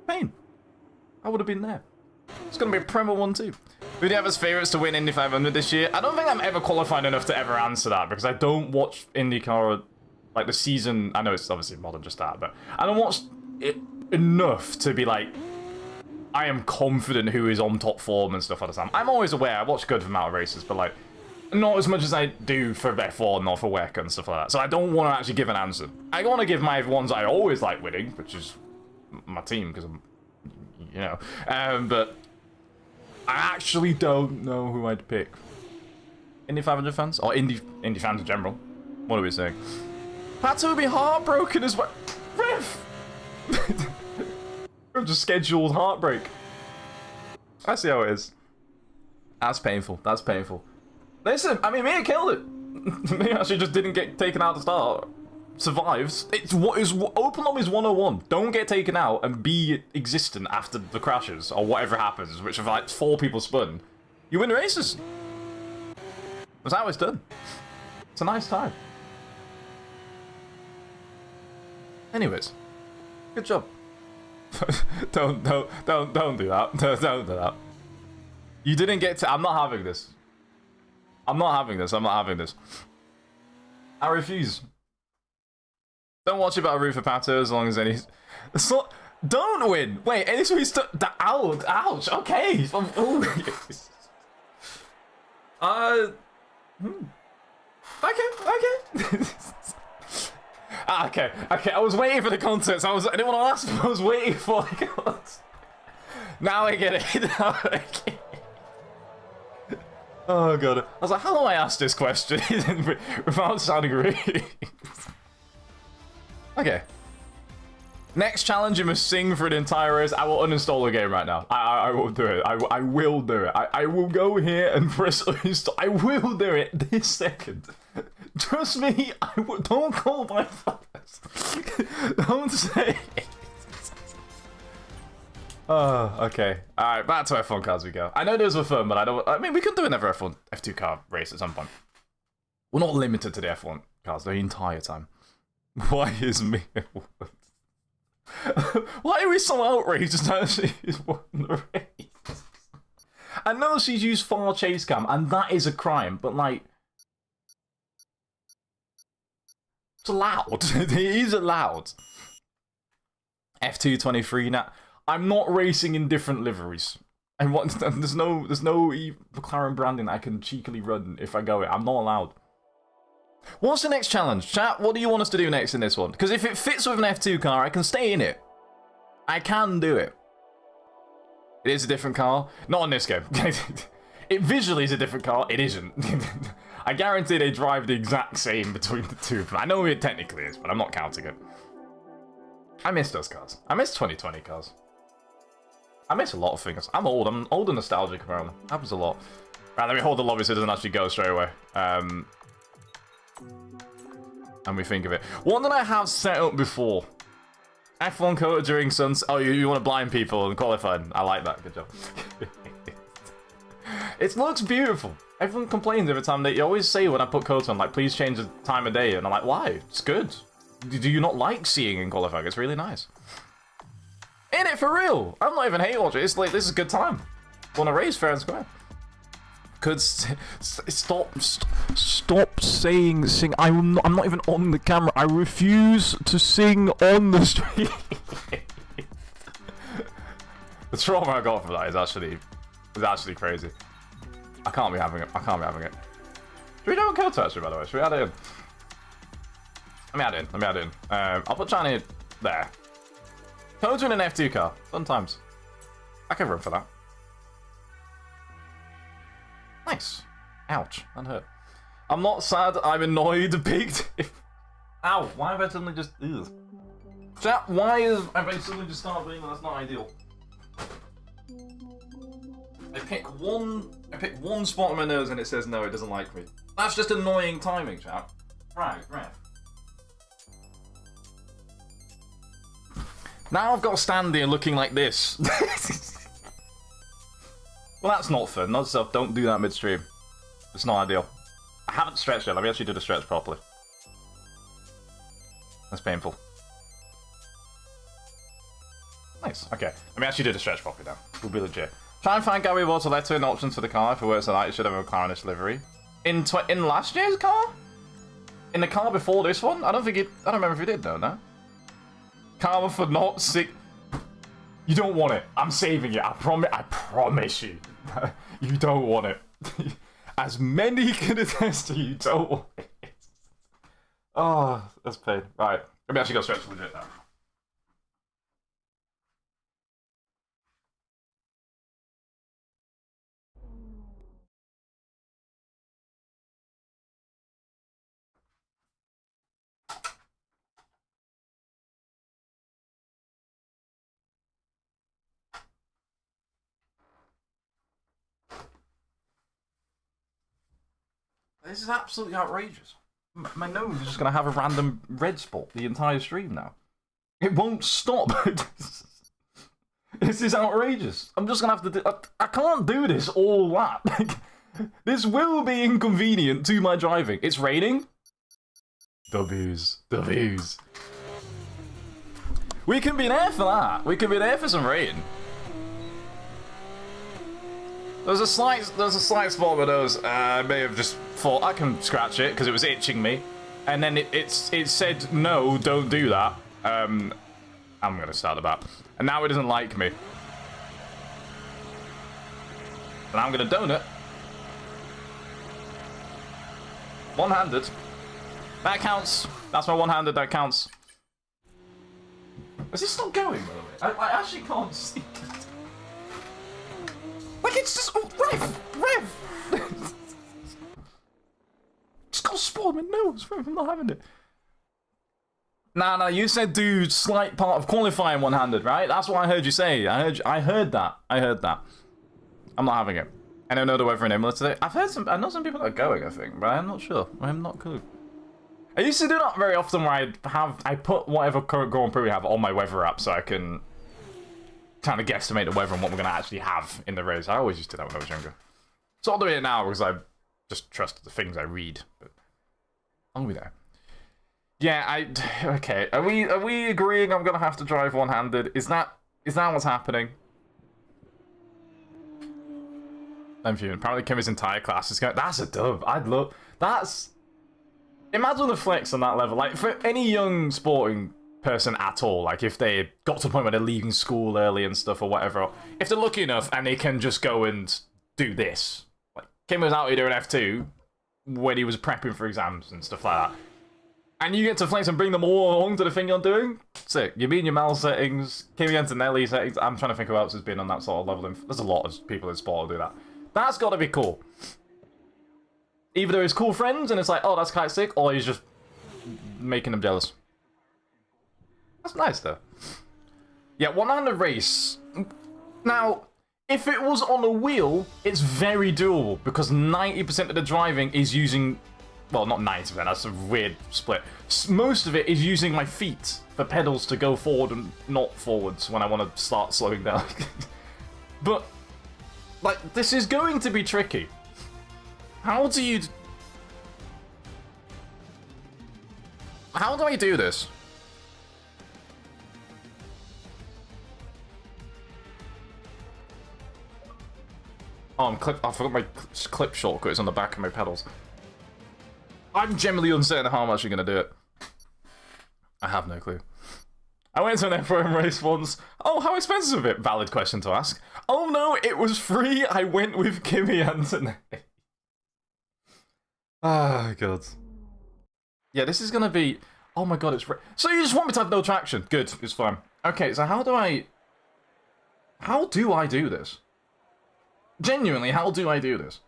[SPEAKER 1] Pain. I would have been there. It's going to be a Premier 1-2. Who do you have as favourites to win Indy 500 this year? I don't think I'm ever qualified enough to ever answer that because I don't watch IndyCar, like the season. I know it's obviously modern just that, but I don't watch it enough to be like, I am confident who is on top form and stuff like that. I'm always aware. I watch good amount of races, but like, not as much as I do for F1 or for WEC and stuff like that. So I don't want to actually give an answer. I want to give my ones I always like winning, which is my team, because I'm, you know. But I actually don't know who I'd pick. Indy 500 fans? Or Indy fans in general. What are we saying? Pato would be heartbroken as well. Riff! Just scheduled heartbreak. I see how it is. That's painful. That's painful. Listen, I mean, Mia killed it. Mia actually just didn't get taken out at the start. Survives. It's what is open lobbies 101. Don't get taken out and be existent after the crashes or whatever happens, which if like 4 people spun, you win races. That's how it's done. It's a nice time. Anyways, good job. don't do that. Don't do that. You didn't get to. I'm not having this. I'm not having this. I'm not having this. I refuse. Don't watch about Roof for Pato as long as any. It's not. Don't win. Wait, any we ouch. Ouch. Okay. Okay. Okay. I was waiting for the context. I didn't want to ask, but I was waiting for the context. Now I get it. Now I get it. Oh god. I was like, how do I ask this question without sounding rude? Okay. Next challenge, you must sing for an entire race. I will uninstall the game right now. I will do it. I will do it. I will go here and press uninstall. I will do it this second. Trust me, don't call my fathers. Don't say it. Oh, okay. Alright, back to F1 cars we go. I know those were fun, but I mean, we could do another F2 car race at some point. We're not limited to the F1 cars the entire time. Why is me? Why are we so outraged that she's won the race? I know she's used far chase cam, and that is a crime, but like, it's allowed. It is allowed. F2 23 now. I'm not racing in different liveries. And there's no McLaren branding that I can cheekily run if I go it. I'm not allowed. What's the next challenge? Chat, what do you want us to do next in this one? Because if it fits with an F2 car, I can stay in it. I can do it. It is a different car. Not on this game. It visually is a different car. It isn't. I guarantee they drive the exact same between the two of them. I know it technically is, but I'm not counting it. I miss those cars. I miss 2020 cars. I miss a lot of things. I'm old and nostalgic around them. Happens a lot. Right, let me hold the lobby so it doesn't actually go straight away. And we think of it. What did I have set up before? F1 quota during suns. Oh, you want to blind people and qualified. I like that. Good job. It looks beautiful. Everyone complains every time. You always say when I put quota on, like, please change the time of day. And I'm like, why? It's good. Do you not like seeing in qualifying? It's really nice. In it for real. I'm not even hate watching. It's like, this is a good time. Want to race fair and square. Could stop saying sing. I'm not even on the camera. I refuse to sing on the street. The trauma I got from that is actually crazy. I can't be having it. I can't be having it. Should we do a Koto actually, by the way? Should we add it in? Let me add it in. I'll put Chani there. Koto in an F2 car. Fun times. I can run for that. Nice. Ouch. That hurt. I'm not sad. I'm annoyed. Big. Ow. Why have I suddenly just... Ugh. Chat, why have I suddenly just started doing that? That's not ideal. I pick one spot on my nose and it says no, it doesn't like me. That's just annoying timing, chat. Right. Now I've got to stand here looking like this. Well, that's not fun. Not stuff. Don't do that midstream. It's not ideal. I haven't stretched yet. Let me actually do the stretch properly. That's painful. Nice. Okay. Let me actually do the stretch properly now. We'll be legit. Try and find Gary Waterletto in options for the car. If it works like that, you should have a McLaren livery. In last year's car? In the car before this one? I don't remember if you did though, no? Karma for not sick. You don't want it. I'm saving it. I promise you. You don't want it. As many can attest to, you don't want it. Oh, that's pain. Right. Let me actually go stretch legit now. This is absolutely outrageous. My nose is just going to have a random red spot the entire stream now. It won't stop. This is outrageous. I'm just going to have to do... I can't do this all lap. This will be inconvenient to my driving. It's raining. W's. We can be there for that. We can be there for some rain. There's a slight spot with those. I may have just thought I can scratch it because it was itching me, and then it said no, don't do that. I'm gonna start the bat, and now it doesn't like me, and I'm gonna donut one-handed. That counts. That's my one-handed, that counts. Is this still going, by the way? I actually can't see it. Like, it's just... Oh, Rev! It's got spawn my nose, Rev, I'm not having it. Nah, you said do slight part of qualifying one-handed, right? That's what I heard you say. I heard that. I'm not having it. I don't know the weather in Imola today. I know some people that are going, I think, but I'm not sure. I'm not clue. I used to do that very often where I put whatever current Grand Prix we have on my weather app so I can kind of guesstimate the weather and what we're going to actually have in the race. I always used to do that when I was younger. So I'll do it now because I just trust the things I read. But I'll be there. Yeah, okay. Are we agreeing I'm going to have to drive one-handed? Is that what's happening? I'm fuming. Apparently Kimmy's entire class is going... That's a dub. That's... Imagine the flex on that level. Like, for any young sporting person at all, like, if they got to the point where they're leaving school early and stuff or whatever, if they're lucky enough and they can just go and do this. Like, Kim was out here doing F2 when he was prepping for exams and stuff like that. And you get to flex and bring them all along to the thing you're doing? Sick. You mean your Mal settings, Kimi Antonelli settings. I'm trying to think who else has been on that sort of level. There's a lot of people in sport who do that. That's got to be cool. Either they're his cool friends and it's like, oh, that's quite sick, or he's just making them jealous. That's nice, though. Yeah, one-handed race. Now, if it was on a wheel, it's very doable, because 90% of the driving is using... Well, not 90%, that's a weird split. Most of it is using my feet for pedals to go forward and not forwards when I want to start slowing down. But, like, this is going to be tricky. How do I do this? Oh, I forgot my clip shortcut is on the back of my pedals. I'm generally uncertain how much you're going to do it. I have no clue. I went to an F1 race once. Oh, how expensive is it? Valid question to ask. Oh no, it was free. I went with Kimi Antonelli. Oh, God. Yeah, this is going to be... Oh my God, it's... So you just want me to have no traction? Good, it's fine. Okay, so how do I do this? Genuinely, how do I do this?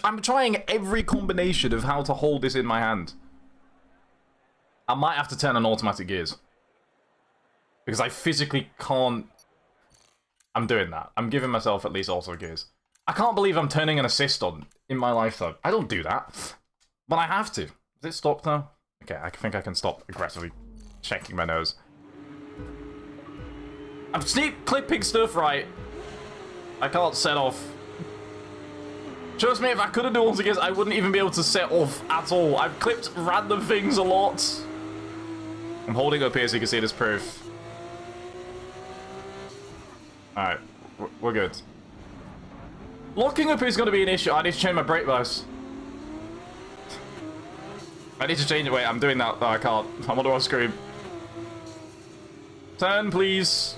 [SPEAKER 1] I'm trying every combination of how to hold this in my hand. I might have to turn on automatic gears. Because I physically can't... I'm doing that. I'm giving myself at least auto gears. I can't believe I'm turning an assist on in my lifetime. I don't do that. But I have to. Is it stopped now? Okay, I think I can stop aggressively checking my nose. I'm clipping stuff right. I can't set off. Trust me, if I couldn't do auto gears, I wouldn't even be able to set off at all. I've clipped random things a lot. I'm holding up here so you can see this proof. Alright, we're good. Locking up is going to be an issue. I need to change my brake bias. I need to change it. Wait, I'm doing that. No, I can't. I'm on the wrong screen. Turn, please.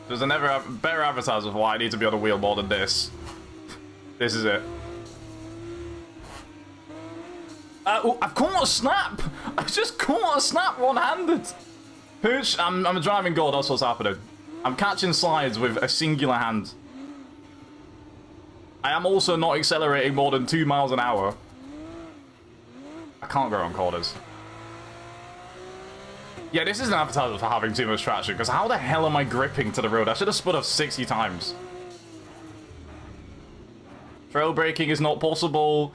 [SPEAKER 1] There's a better advertiser for why I need to be on a wheel more than this. This is it. Oh, I've caught a snap! I just caught a snap one-handed! Pooch, I'm a driving god, that's what's happening. I'm catching slides with a singular hand. I am also not accelerating more than 2 miles an hour. I can't go on corners. Yeah, this is an advertisement for having too much traction, because how the hell am I gripping to the road? I should have spun off 60 times. Trail braking is not possible.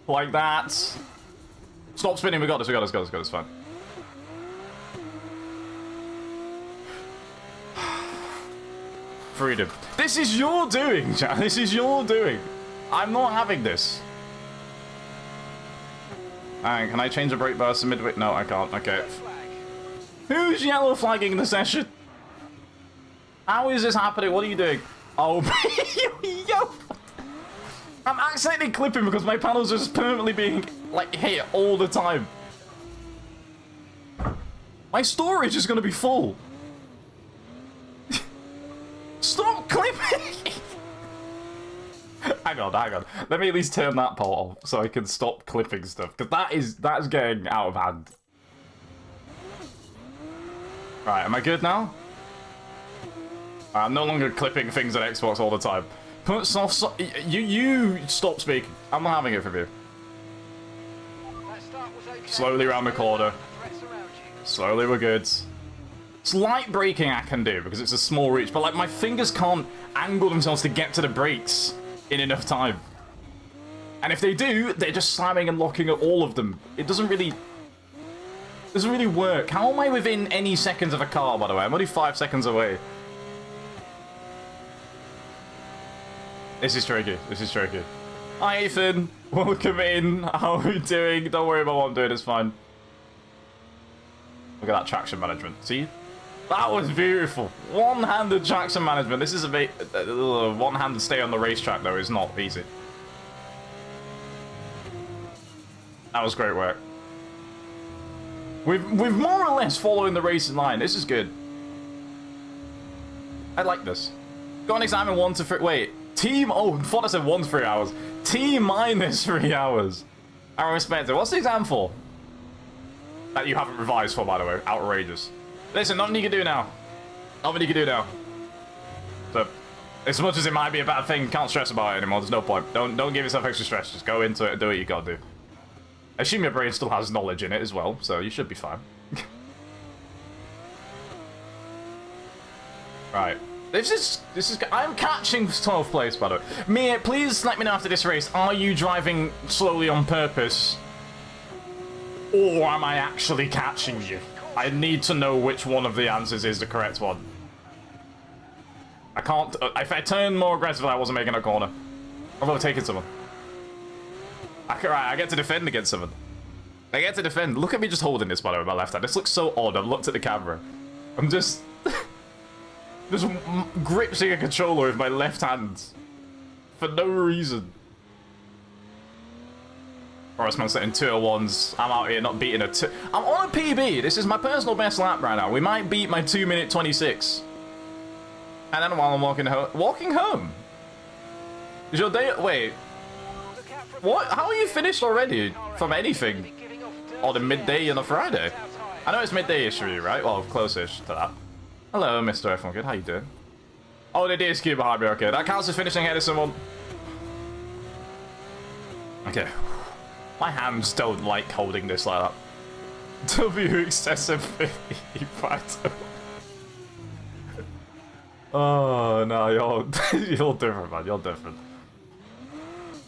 [SPEAKER 1] Like that. Stop spinning, we got this, it's fine. Freedom. This is your doing, chat. This is your doing. I'm not having this. Alright, can I change the brake burst midway? No, I can't. Okay. Who's yellow flagging the session? How is this happening? What are you doing? Oh, yo! I'm accidentally clipping because my panels are just permanently being, like, hit all the time. My storage is going to be full. Stop clipping! Hang on. Let me at least turn that part off so I can stop clipping stuff, because that's getting out of hand. Right, am I good now? I'm no longer clipping things on Xbox all the time. You stop speaking. I'm not having it from you. Slowly around the corner. Slowly, we're good. Slight braking I can do because it's a small reach, but like my fingers can't angle themselves to get to the brakes in enough time. And if they do, they're just slamming and locking at all of them. It doesn't really work. How am I within any seconds of a car, by the way? I'm only 5 seconds away. This is tricky. Hi, Ethan. Welcome in. How are we doing? Don't worry about what I'm doing. It's fine. Look at that traction management. See? That was beautiful. One-handed traction management. This is a bit... one-handed stay on the racetrack, though, is not easy. That was great work. We've more or less following the racing line. This is good. I like this. Got an exam in 1 to 3... Wait. Team... Oh, I thought I said 1 to 3 hours. T minus 3 hours. I respect it. What's the exam for? That you haven't revised for, by the way. Outrageous. Listen, nothing you can do now. Nothing you can do now. So, as much as it might be a bad thing, can't stress about it anymore. There's no point. Don't give yourself extra stress. Just go into it and do what you gotta do. I assume your brain still has knowledge in it as well, so you should be fine. Right. This is... I'm catching 12th place, by the way. Mia, please let me know after this race. Are you driving slowly on purpose? Or am I actually catching you? I need to know which one of the answers is the correct one. I can't... if I turn more aggressively, I wasn't making a corner. Although I'm taking someone. Right, I get to defend against someone. I get to defend. Look at me just holding this, by the way, with my left hand. This looks so odd. I've looked at the camera. I'm just... just gripping a controller with my left hand. For no reason. Forrestman setting 201s. I'm out here not beating a two. I'm on a PB. This is my personal best lap right now. We might beat my 2-minute 26. And then while I'm walking home. Walking home? Is your day... Wait. What? How are you finished already? From anything? On a midday on a Friday? I know it's midday-ish for you, right? Well, close-ish to that. Hello, Mr. F1 Good. How you doing? Oh, the DSQ behind me. Okay, that counts as finishing ahead of someone. Okay. My hands don't like holding this like that. W excessive 55. Oh no, you're different, man. You're different.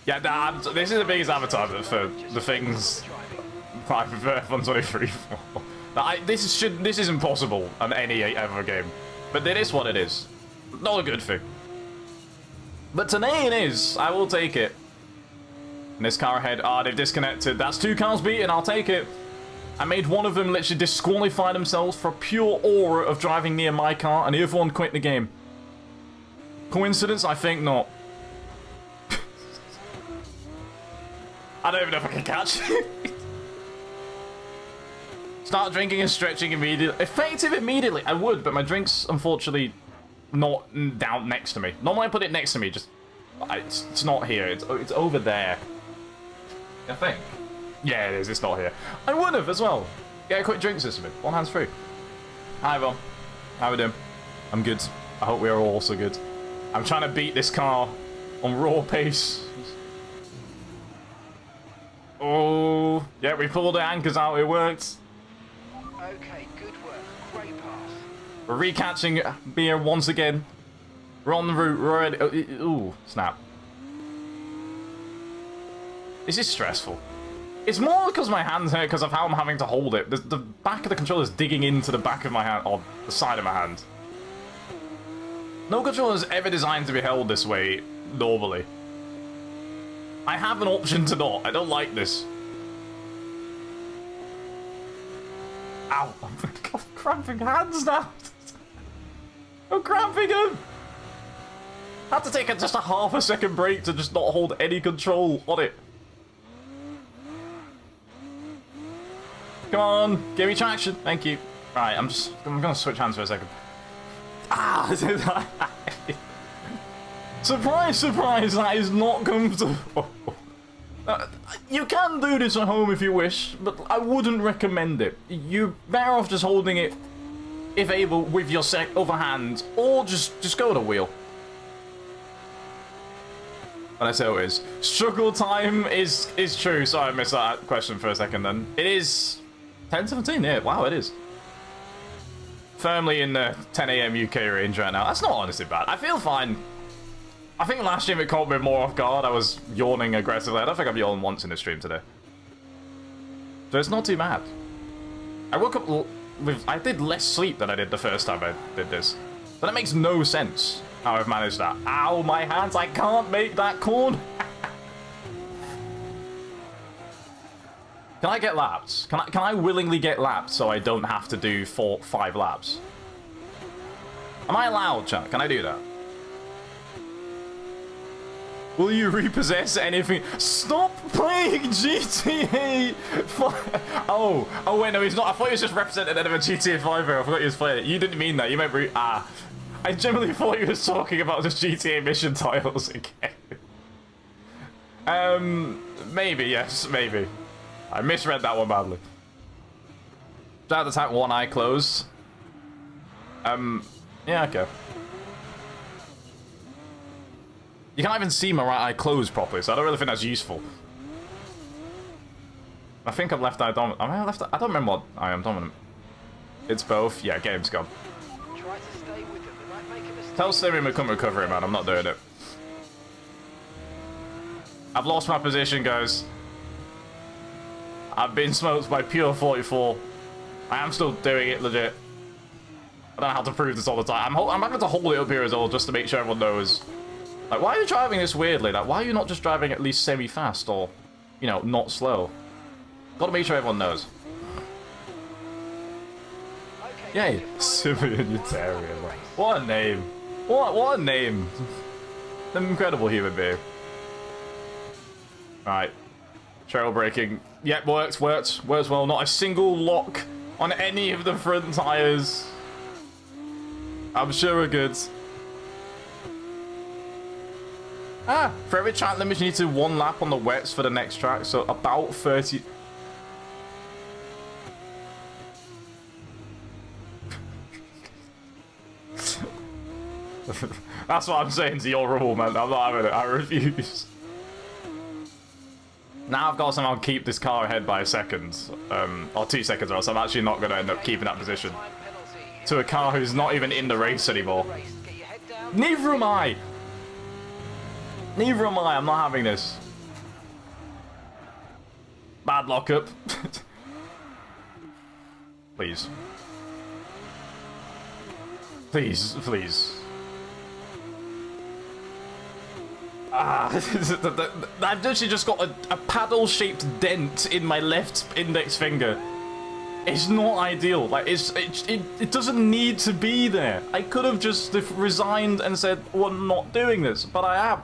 [SPEAKER 1] Yeah, nah, this is the biggest advertisement for the things I prefer F1 23 for. This is impossible on any ever game, but it is what it is. Not a good thing. But today it is. I will take it. And this car ahead, they've disconnected. That's 2 cars beaten, I'll take it. I made one of them literally disqualify themselves for pure aura of driving near my car, and the other one quit the game. Coincidence? I think not. I don't even know if I can catch it. Start drinking and stretching immediately. Effective immediately, I would, but my drink's unfortunately not down next to me. Normally I put it next to me, just... It's not here, it's over there. I think. Yeah, it is. It's not here. I would have as well. Get a quick drink system in. One hand's free. Hi, everyone. How we doing? I'm good. I hope we are all also good. I'm trying to beat this car on raw pace. Oh, yeah, we pulled the anchors out. It worked.
[SPEAKER 2] Okay, good work. Great pass.
[SPEAKER 1] We're recatching beer once again. We're on the route. We're already. Ooh, snap. This is stressful. It's more because my hands hurt because of how I'm having to hold it. The back of the controller is digging into the back of my hand, or the side of my hand. No controller is ever designed to be held this way, normally. I have an option to not. I don't like this. Ow. I'm cramping hands now. I'm cramping them. I had to take just a half a second break to just not hold any control on it. Come on, give me traction. Thank you. Right, I'm gonna switch hands for a second. Ah! Surprise, surprise, that is not comfortable. You can do this at home if you wish, but I wouldn't recommend it. You're better off just holding it, if able, with your other hand, or just go to wheel. And that's how it is. Struggle time is true. Sorry, I missed that question for a second then. It is 10:17, yeah, wow, it is. Firmly in the 10 AM UK range right now. That's not honestly bad. I feel fine. I think last stream it caught me more off guard. I was yawning aggressively. I don't think I've yawned once in the stream today. So it's not too bad. I woke up with... I did less sleep than I did the first time I did this. But it makes no sense how I've managed that. Ow, my hands, I can't make that corn. Can I get laps? Can I willingly get laps so I don't have to do 5 laps? Am I allowed, chat? Can I do that? Will you repossess anything? Stop playing GTA! Oh wait, no, he's not. I thought he was just representing of a GTA 5 I forgot he was playing it. You didn't mean that. You meant I genuinely thought he was talking about just GTA mission titles again. Maybe, yes, maybe. I misread that one badly. Shout out attack, one eye closed. Yeah, okay. You can't even see my right eye closed properly, so I don't really think that's useful. I think I'm left eye dominant. Am I left eye? I don't remember what I am dominant. It's both. Yeah, game's gone.
[SPEAKER 2] Try to stay with them. They might make a mistake.
[SPEAKER 1] Tell Siri we couldn't recover it, man. I'm not doing it. I've lost my position, guys. I've been smoked by pure 44. I am still doing it, legit. I don't know how to prove this all the time. I'm having to hold it up here as well, just to make sure everyone knows. Like, why are you driving this weirdly? Like, why are you not just driving at least semi-fast or, you know, not slow? Gotta make sure everyone knows. Yay, Simeon Utarian. What a name. What a name. An incredible human being. Alright. Trail braking. Yep, works well. Not a single lock on any of the front tires. I'm sure we're good. For every track limit, you need to do 1 lap on the wets for the next track, so about 30... That's what I'm saying to your rule, man. I'm not having it. I refuse. Now I've got to somehow keep this car ahead by a second, or 2 seconds, or else I'm actually not going to end up keeping that position to a car who's not even in the race anymore. Neither am I. Neither am I. I'm not having this. Bad lockup. Please. Please, please. I've actually just got a paddle-shaped dent in my left index finger. It's not ideal. Like, it doesn't need to be there. I could have just resigned and said, well, I'm not doing this, but I am.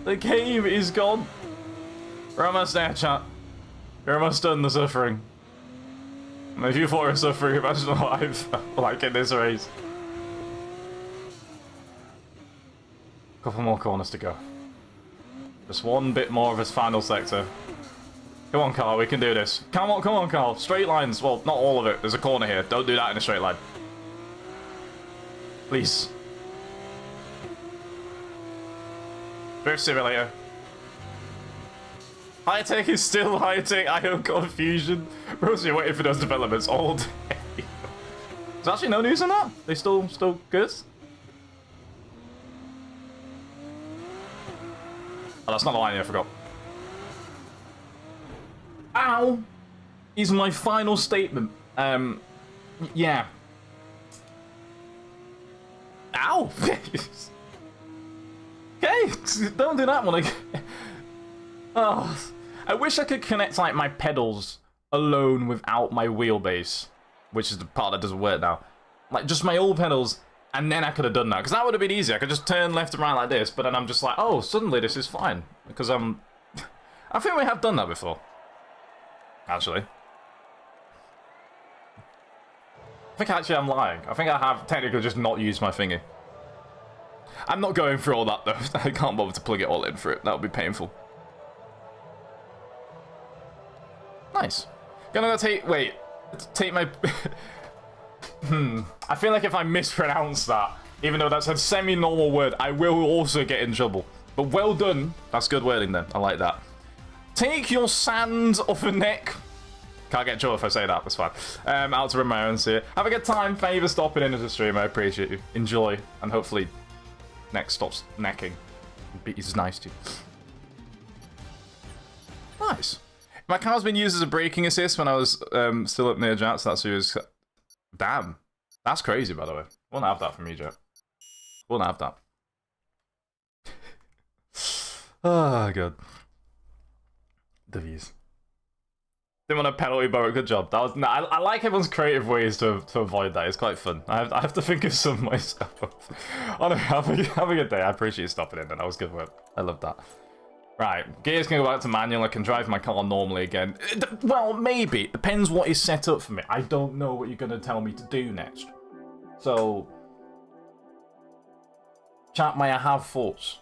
[SPEAKER 1] The game is gone. We're almost there, chat. We're almost done the suffering. And if you thought you were suffering, imagine what I felt like in this race. Couple more corners to go. Just one bit more of this final sector. Come on, Carl, we can do this. Come on, Carl. Straight lines. Well, not all of it. There's a corner here. Don't do that in a straight line. Please. Drift simulator. High tech is still high tech. I have confusion. Bros, you're waiting for those developments all day. There's actually no news on that. They still good. Oh, that's not the line here, I forgot. Ow! Is my final statement. Yeah. Ow! Okay, don't do that one again. Oh, I wish I could connect, like, my pedals alone without my wheelbase, which is the part that doesn't work now. Like, just my old pedals, and then I could have done that, because that would have been easy. I could just turn left and right like this, but then I'm just like, oh, suddenly this is fine, because I'm... I think we have done that before. Actually. think actually I'm lying. I think I have technically just not used my thingy. I'm not going through all that though. I can't bother to plug it all in for it. That would be painful. Nice. Gonna go take... Wait. Take my... I feel like if I mispronounce that, even though that's a semi-normal word, I will also get in trouble. But well done. That's good wording then. I like that. Take your sand off a neck. Can't get in trouble if I say that. That's fine. Out to my own see. Have a good time. Thank you for stopping into the stream. I appreciate you. Enjoy. And hopefully neck stops necking. He's nice to you. Nice. My car's been used as a braking assist when I was still up near Jet, so that's who was... Damn. That's crazy, by the way. Wouldn't have that from you, Jet. Wouldn't have that. Oh, God. The views. Didn't want a penalty, but good job. That was... No, I like everyone's creative ways to avoid that. It's quite fun. I have to think of some myself. Oh, no, have a good day. I appreciate you stopping in, and that was good work. I love that. Right, gears can go back to manual. I can drive my car normally again. Well, maybe. It depends what is set up for me. I don't know what you're going to tell me to do next. So, chat, may I have thoughts?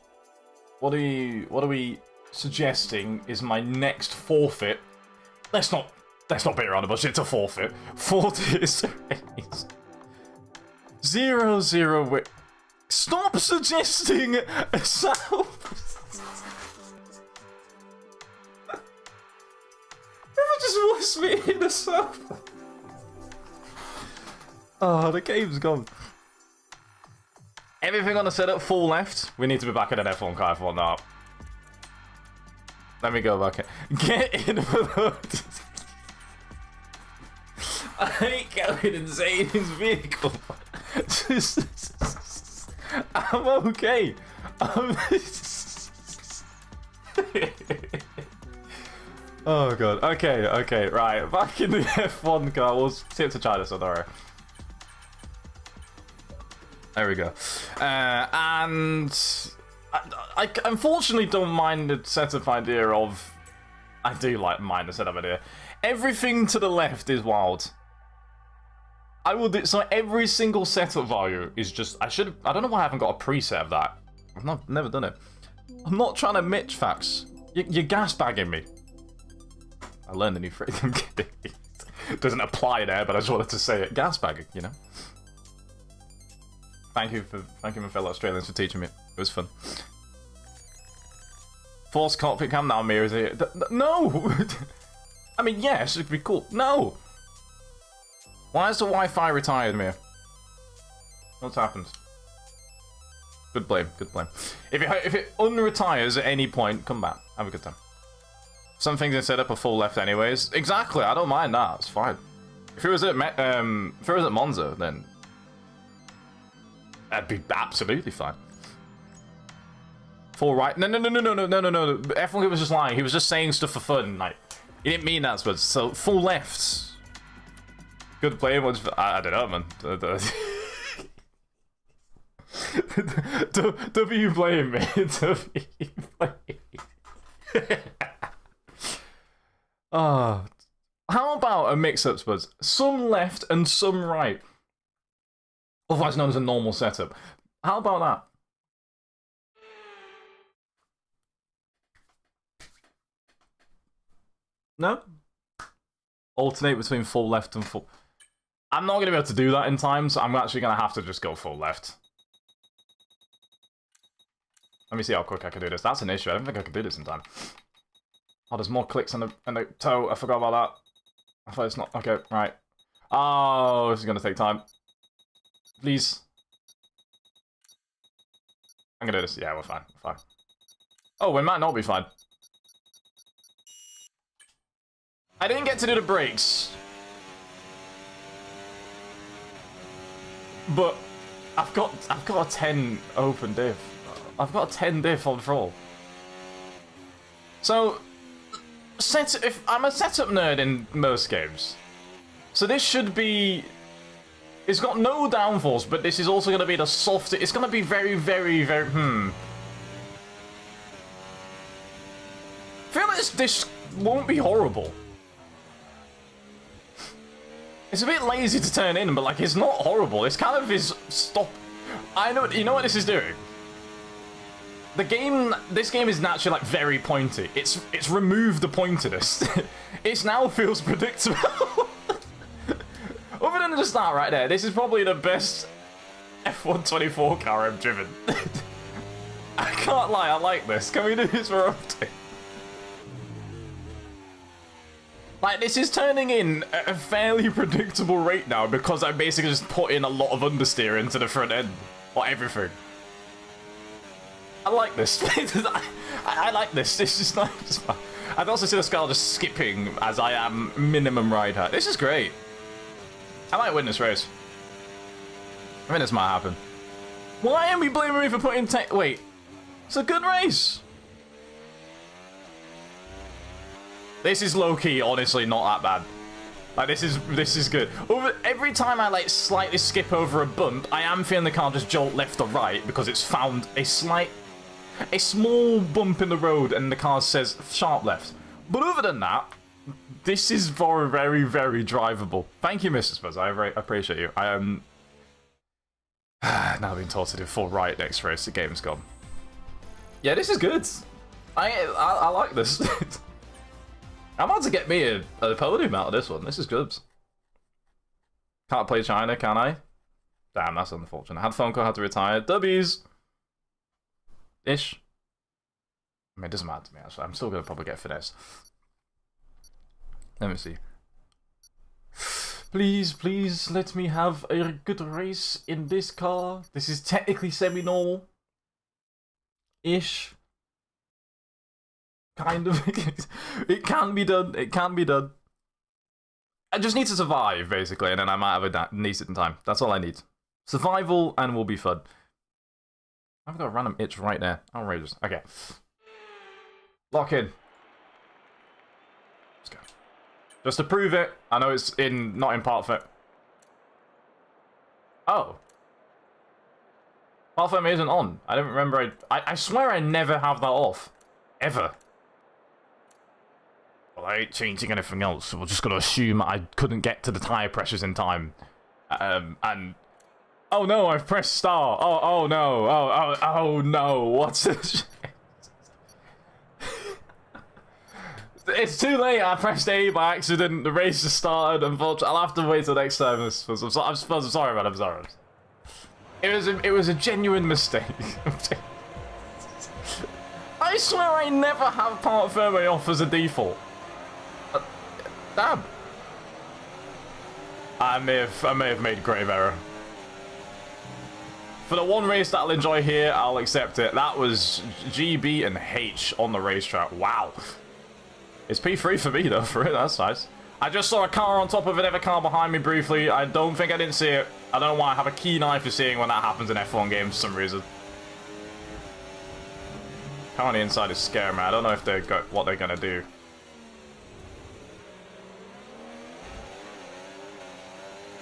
[SPEAKER 1] What are we suggesting is my next forfeit? Let's not beat around the bush. It's a forfeit. 40 is 0-0 with... Stop suggesting a sound. Just wants me in the south. Oh, the game's gone. Everything on the setup full left. We need to be back in an F1 car if not. Let me go back in. Get in for the... I hate going insane in his vehicle. I'm okay. Oh god. Okay, right. Back in the F1 car. We'll see it to China, so don't worry. There we go. And I unfortunately don't mind the setup idea of... I do mind the setup idea. Everything to the left is wild. I will do... So every single setup value is just... I don't know why I haven't got a preset of that. I've never done it. I'm not trying to Mitch facts. You're gas bagging me. I learned a new phrase. I'm kidding. It doesn't apply there, but I just wanted to say it. Gas bagging, you know. Thank you, my fellow Australians, for teaching me. It was fun. Force cockpit cam now mirrors it. No. I mean, yes, it'd be cool. No. Why is the Wi-Fi retired, Mia? What's happened? Good blame. Good blame. If it unretires at any point, come back. Have a good time. Some things in setup are full left anyways. Exactly, I don't mind that. It's fine. If it was at Monza, then that'd be absolutely fine. Full right? No. F1 was just lying. He was just saying stuff for fun. Like, he didn't mean that. So full left. Good play. I don't know, man. W blame me. W blame. How about a mix-up, Spuds? Some left and some right. Otherwise known as a normal setup. How about that? No? Alternate between full left and full... I'm not going to be able to do that in time, so I'm actually going to have to just go full left. Let me see how quick I can do this. That's an issue. I don't think I can do this in time. Oh, there's more clicks on the toe. I forgot about that. I thought it's not... Okay, right. Oh, this is going to take time. Please. I'm going to do this. Yeah, we're fine. We're fine. Oh, we might not be fine. I didn't get to do the brakes. But I've got a 10 open diff. I've got a 10 diff on throttle. So... if I'm a setup nerd in most games, so this should be... It's got no downforce, but this is also going to be the soft... It's going to be very... I feel like this won't be horrible. It's a bit lazy to turn in, but like it's not horrible. It's kind of is stop. I know. You know what this is doing? This game is naturally like very pointy. It's removed the pointedness. It now feels predictable. Other than just that right there, this is probably the best F124 car I've driven. I can't lie, I like this. Can we do this more often? Like, this is turning in at a fairly predictable rate now because I basically just put in a lot of understeer into the front end. Or everything. I like this. I like this. This is nice. I'd also see the Skull just skipping as I am minimum ride height. This is great. I might win this race. I mean, this might happen. Why are we blaming me for putting wait. It's a good race. This is low-key, honestly, not that bad. Like, this is good. Every time I, like, slightly skip over a bump, I am feeling the car just jolt left or right because it's found a small bump in the road and the car says sharp left. But other than that, this is very, very, very drivable. Thank you, Mrs. Buzz. I appreciate you. I am now being told to do full right next race. The game's gone. Yeah, this is good. I like this. I'm about to get me a podium out of this one. This is good. Can't play China, can I? Damn, that's unfortunate. Had phone call, had to retire. W's. Ish. I mean, it doesn't matter to me, actually. I'm still going to probably get finesse. Let me see. Please, please let me have a good race in this car. This is technically semi-normal. Ish. Kind of. It can be done. It can be done. I just need to survive, basically, and then I might have a decent time. That's all I need. Survival, and we'll be fun. I've got a random itch right there. Outrageous. Okay. Lock in. Let's go. Just to prove it, I know it's not in part fit. Oh. Part fit isn't on. I don't remember. I swear I never have that off. Ever. Well, I ain't changing anything else, so we're just going to assume I couldn't get to the tyre pressures in time. And... Oh no, I've pressed start. Oh no. Oh no. What's this? It's too late. I pressed A by accident. The race has started. Unfortunately, I'll have to wait till next time. I'm sorry, man. I'm sorry. It was a genuine mistake. I swear I never have part firmware off as a default. Damn. I may have made a grave error. For the one race that I'll enjoy here, I'll accept it. That was GB and H on the racetrack. Wow. It's P3 for me, though, for it. That's nice. I just saw a car on top of another car behind me briefly. I don't think I didn't see it. I don't know why. I have a keen eye for seeing when that happens in F1 games for some reason. Car on the inside is scaring me. I don't know if what they're going to do.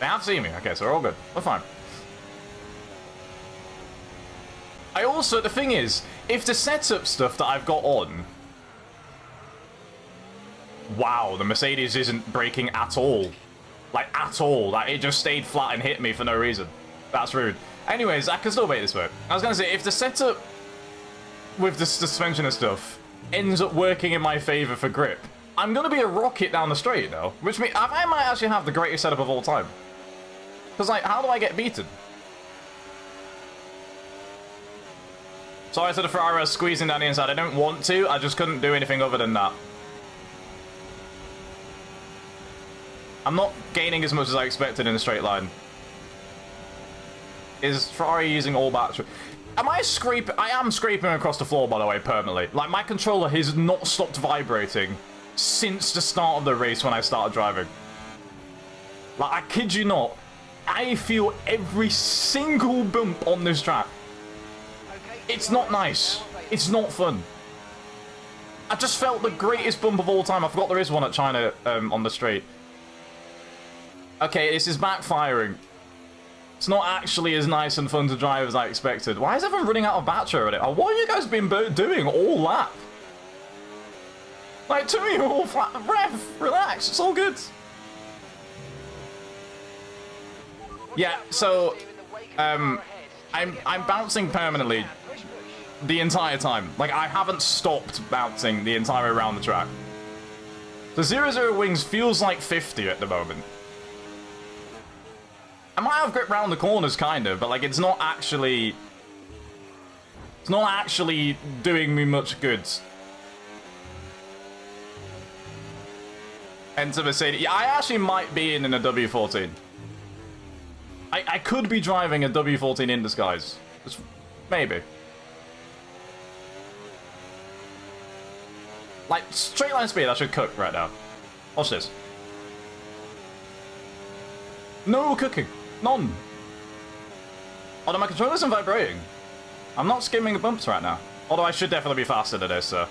[SPEAKER 1] They have seen me. Okay, so we're all good. We're fine. The thing is, if the setup stuff that I've got on... Wow, the Mercedes isn't braking at all. Like, at all. Like, it just stayed flat and hit me for no reason. That's rude. Anyways, I can still make this work. I was going to say, if the setup with the suspension and stuff ends up working in my favour for grip, I'm going to be a rocket down the straight, though. Which means I might actually have the greatest setup of all time. Because, like, how do I get beaten? Sorry to the Ferrari, I was squeezing down the inside. I don't want to. I just couldn't do anything other than that. I'm not gaining as much as I expected in a straight line. Is Ferrari using all battery? Am I scraping? I am scraping across the floor, by the way, permanently. Like, my controller has not stopped vibrating since the start of the race when I started driving. Like, I kid you not. I feel every single bump on this track. It's not nice. It's not fun. I just felt the greatest bump of all time. I forgot there is one at China on the straight. Okay, this is backfiring. It's not actually as nice and fun to drive as I expected. Why is everyone running out of battery already? Oh, what have you guys been doing all lap? Like, to me, all flat. Ref, relax. It's all good. Yeah, so I'm bouncing permanently the entire time. Like, I haven't stopped bouncing the entire way around the track. The 0-0 wings feels like 50 at the moment. I might have grip round the corners, kind of, but like it's not actually doing me much good. Enter Mercedes. Yeah, I actually might be in a W14. I could be driving a W14 in disguise. Just maybe. Like, straight line speed, I should cook right now. Watch this. No cooking. None. Although my controller isn't vibrating. I'm not skimming the bumps right now. Although I should definitely be faster than this, so.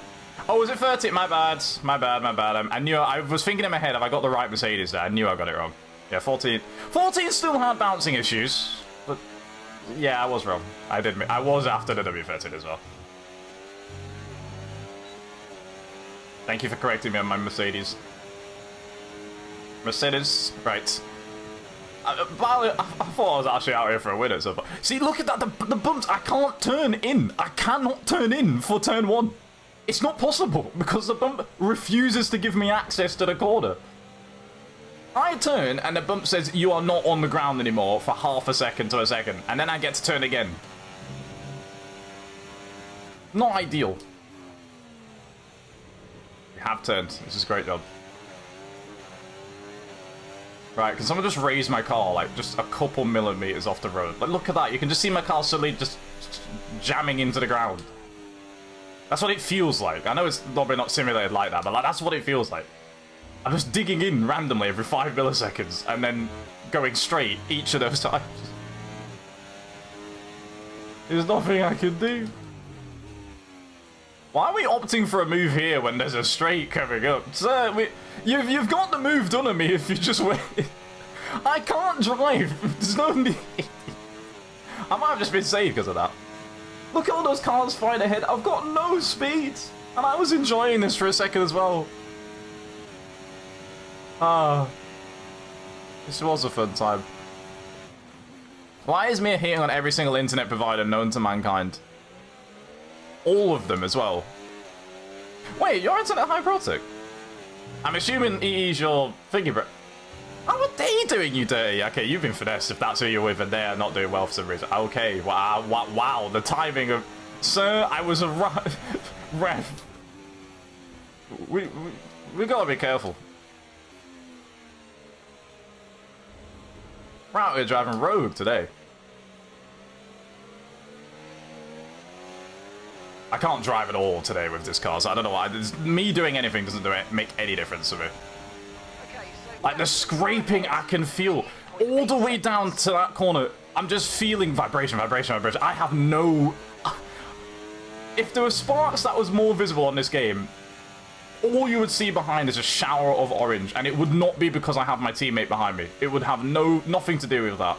[SPEAKER 1] Oh, was it 30? My bad. My bad, my bad. I knew, I was thinking in my head, have I got the right Mercedes there? I knew I got it wrong. Yeah, 14. 14 still had bouncing issues. But, yeah, I was wrong. I was after the W13 as well. Thank you for correcting me on my Mercedes. Mercedes, right. I thought I was actually out here for a winner so far. See, look at that, the bumps, I can't turn in. I cannot turn in for turn 1. It's not possible, because the bump refuses to give me access to the corner. I turn, and the bump says, you are not on the ground anymore for half a second to a second, and then I get to turn again. Not ideal. We have turned. This is a great job. Right, can someone just raise my car, like, just a couple millimeters off the road? Like, look at that. You can just see my car suddenly just jamming into the ground. That's what it feels like. I know it's probably not simulated like that, but like, that's what it feels like. I'm just digging in randomly every 5 milliseconds, and then going straight each of those times. There's nothing I can do. Why are we opting for a move here when there's a straight coming up? Sir, you've got the move done on me if you just wait. I can't drive. There's no need. I might have just been saved because of that. Look at all those cars flying ahead. I've got no speed. And I was enjoying this for a second as well. Ah. This was a fun time. Why is me hitting on every single internet provider known to mankind? All of them as well. Wait, your internet hyperotic? I'm assuming EE's your fingerprint. How are they doing you dirty? Okay, you've been finessed if that's who you're with and they're not doing well for some reason. Okay, wow, the timing of... Sir, I was a ref. We gotta be careful. We're out here driving rogue today. I can't drive at all today with this car, so I don't know why. Me doing anything doesn't make any difference to me. Like, the scraping I can feel all the way down to that corner. I'm just feeling vibration. I have no... If there were sparks that was more visible on this game, all you would see behind is a shower of orange, and it would not be because I have my teammate behind me. It would have nothing to do with that.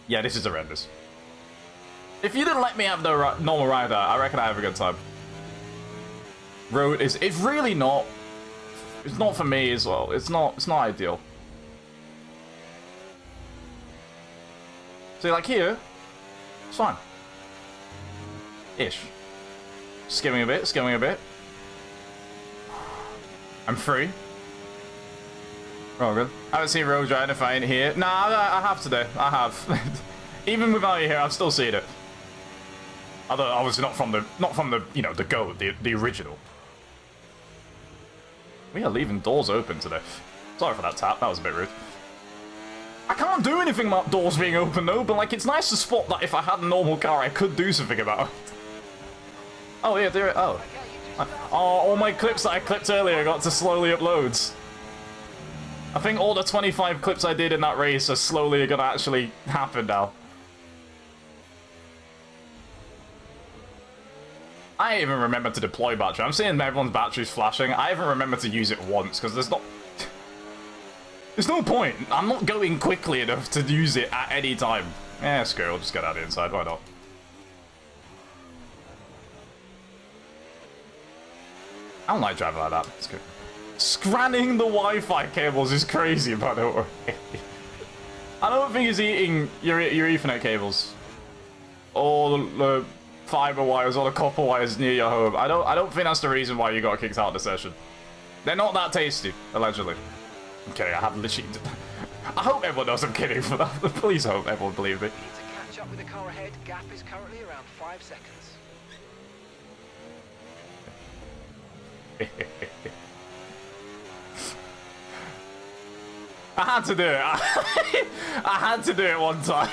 [SPEAKER 1] Yeah, this is horrendous. If you didn't let me have the normal ride, I reckon I have a good time. Road is... It's really not... It's not for me as well. It's not ideal. See, like here, it's fine. Ish. Skimming a bit. I'm free. Oh, good. I haven't seen road driving if I ain't here. Nah, I have today. I have. Even without you here, I've still seen it. Although obviously not from the you know, the GOAT, the original. We are leaving doors open today. Sorry for that tap, that was a bit rude. I can't do anything about doors being open though, but like, it's nice to spot that if I had a normal car, I could do something about it. Oh yeah, there. Oh. Oh, all my clips that I clipped earlier got to slowly upload. I think all the 25 clips I did in that race are slowly gonna actually happen now. I even remember to deploy battery. I'm seeing everyone's batteries flashing. I haven't remembered to use it once because there's not... There's no point. I'm not going quickly enough to use it at any time. Yeah, screw it. I'll just get out of the inside. Why not? I don't like driving like that. It's good. Scanning the Wi-Fi cables is crazy, by the way. I don't think he's eating your Ethernet cables. Or the fiber wires or the copper wires near your home. I don't think that's the reason why you got kicked out of the session. They're not that tasty, allegedly. I'm kidding, I have literally... I hope everyone knows I'm kidding for that. Please hope everyone believe me.
[SPEAKER 2] Need to catch up with the car ahead. Gap is currently around 5 seconds.
[SPEAKER 1] I had to do it. I had to do it one time.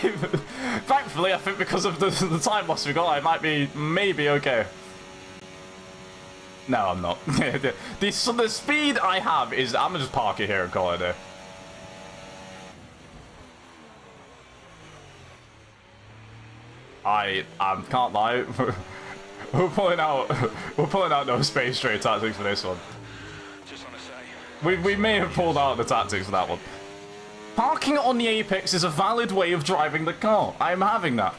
[SPEAKER 1] Thankfully, I think because of the time loss we got, I might be maybe okay. No, I'm not. the speed I have is... I'm gonna just park it here and call it a day. I can't lie. We're pulling out no space straight tactics for this one.
[SPEAKER 2] Just want to say.
[SPEAKER 1] We may have pulled out the tactics for that one. Parking on the apex is a valid way of driving the car. I'm having that.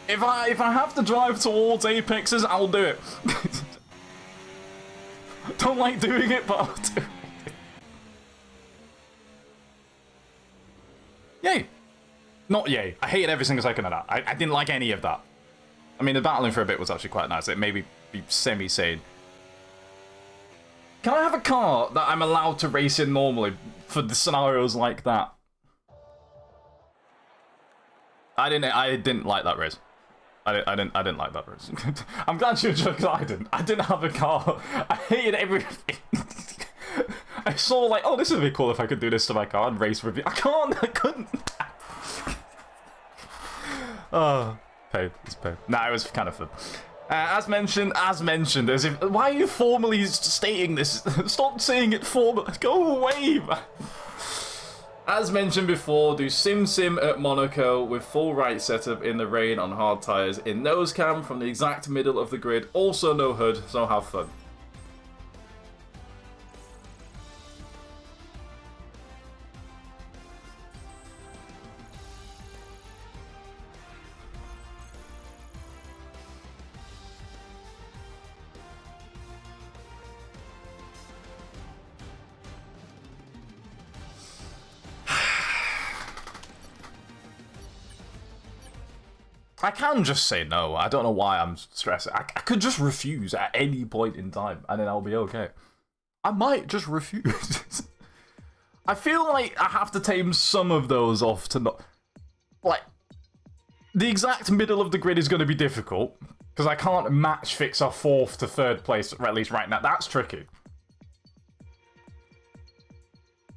[SPEAKER 1] If I have to drive towards apexes, I'll do it. Don't like doing it, but I'll do it. Yay. Not yay. I hated every single second of that. I didn't like any of that. I mean, the battling for a bit was actually quite nice. It made me be semi-sane. Can I have a car that I'm allowed to race in normally for the scenarios like that? I didn't like that race. I didn't like that race. I'm glad you enjoyed because I didn't have a car. I hated everything. I saw like, oh, this would be cool if I could do this to my car and race with you. I couldn't. Oh, pain. It's pain. Nah, it was kind of fun. As mentioned, as if... Why are you formally stating this? Stop saying it formally. Go away, man. As mentioned before, do Sim at Monaco with full right setup in the rain on hard tyres in nose cam from the exact middle of the grid. Also no hood, so have fun. I can just say no. I don't know why I'm stressing. I could just refuse at any point in time, and then I'll be okay. I might just refuse. I feel like I have to tame some of those off to not... Like, the exact middle of the grid is going to be difficult, because I can't match fix a 4th to 3rd place, or at least right now. That's tricky.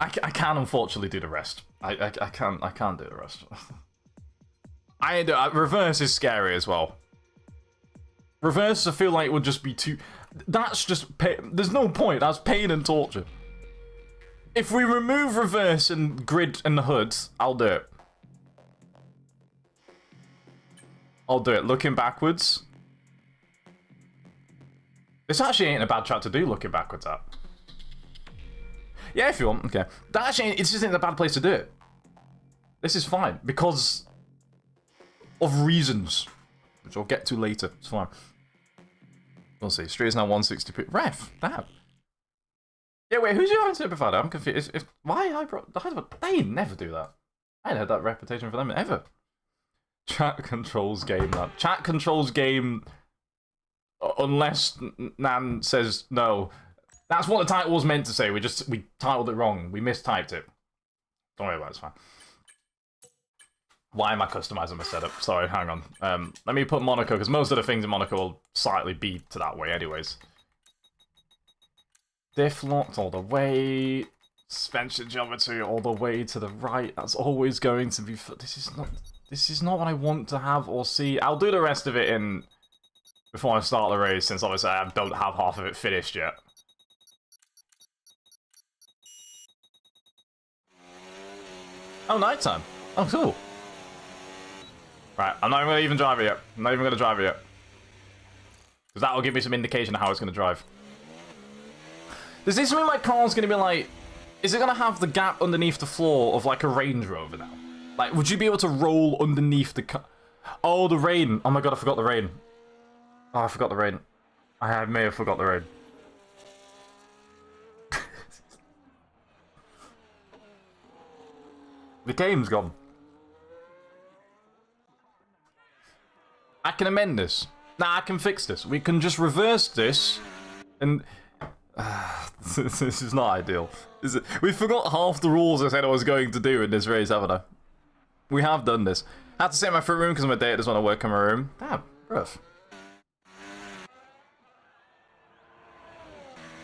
[SPEAKER 1] I can unfortunately do the rest. I can't do the rest. Reverse is scary as well. Reverse, I feel like it would just be too... That's just... There's no point. That's pain and torture. If we remove reverse and grid and the hood, I'll do it. I'll do it. Looking backwards. This actually ain't a bad track to do looking backwards at. Yeah, if you want. Okay. That actually, it just isn't a bad place to do it. This is fine. Because... of reasons, which I'll get to later. It's fine. We'll see. Street is now 160p. Ref, damn. Yeah, wait, who's your answer provider? I'm confused. Why I brought... They never do that. I ain't had that reputation for them ever. Chat controls game, man. Chat controls game unless Nan says no. That's what the title was meant to say. We titled it wrong. We mistyped it. Don't worry about it, it's fine. Why am I customizing my setup? Sorry, hang on. Let me put Monaco, because most of the things in Monaco will slightly be to that way anyways. Diff locked all the way. Suspension geometry all the way to the right. That's always going to be... This is not what I want to have or see. I'll do the rest of it in... before I start the race, since obviously I don't have half of it finished yet. Oh, nighttime. Oh, cool. Right, I'm not going to even drive it yet. I'm not even going to drive it yet. Because that will give me some indication of how it's going to drive. Does this mean my car's going to be like... Is it going to have the gap underneath the floor of like a Range Rover now? Like, would you be able to roll underneath the car? Oh, the rain. Oh my god, I forgot the rain. Oh, I forgot the rain. I may have forgot the rain. The game's gone. I can amend this. Nah, I can fix this. We can just reverse this. And... this is not ideal. Is it? We forgot half the rules I said I was going to do in this race, haven't I? We have done this. I had to sit in my front room because my date doesn't want to work in my room. Damn, rough.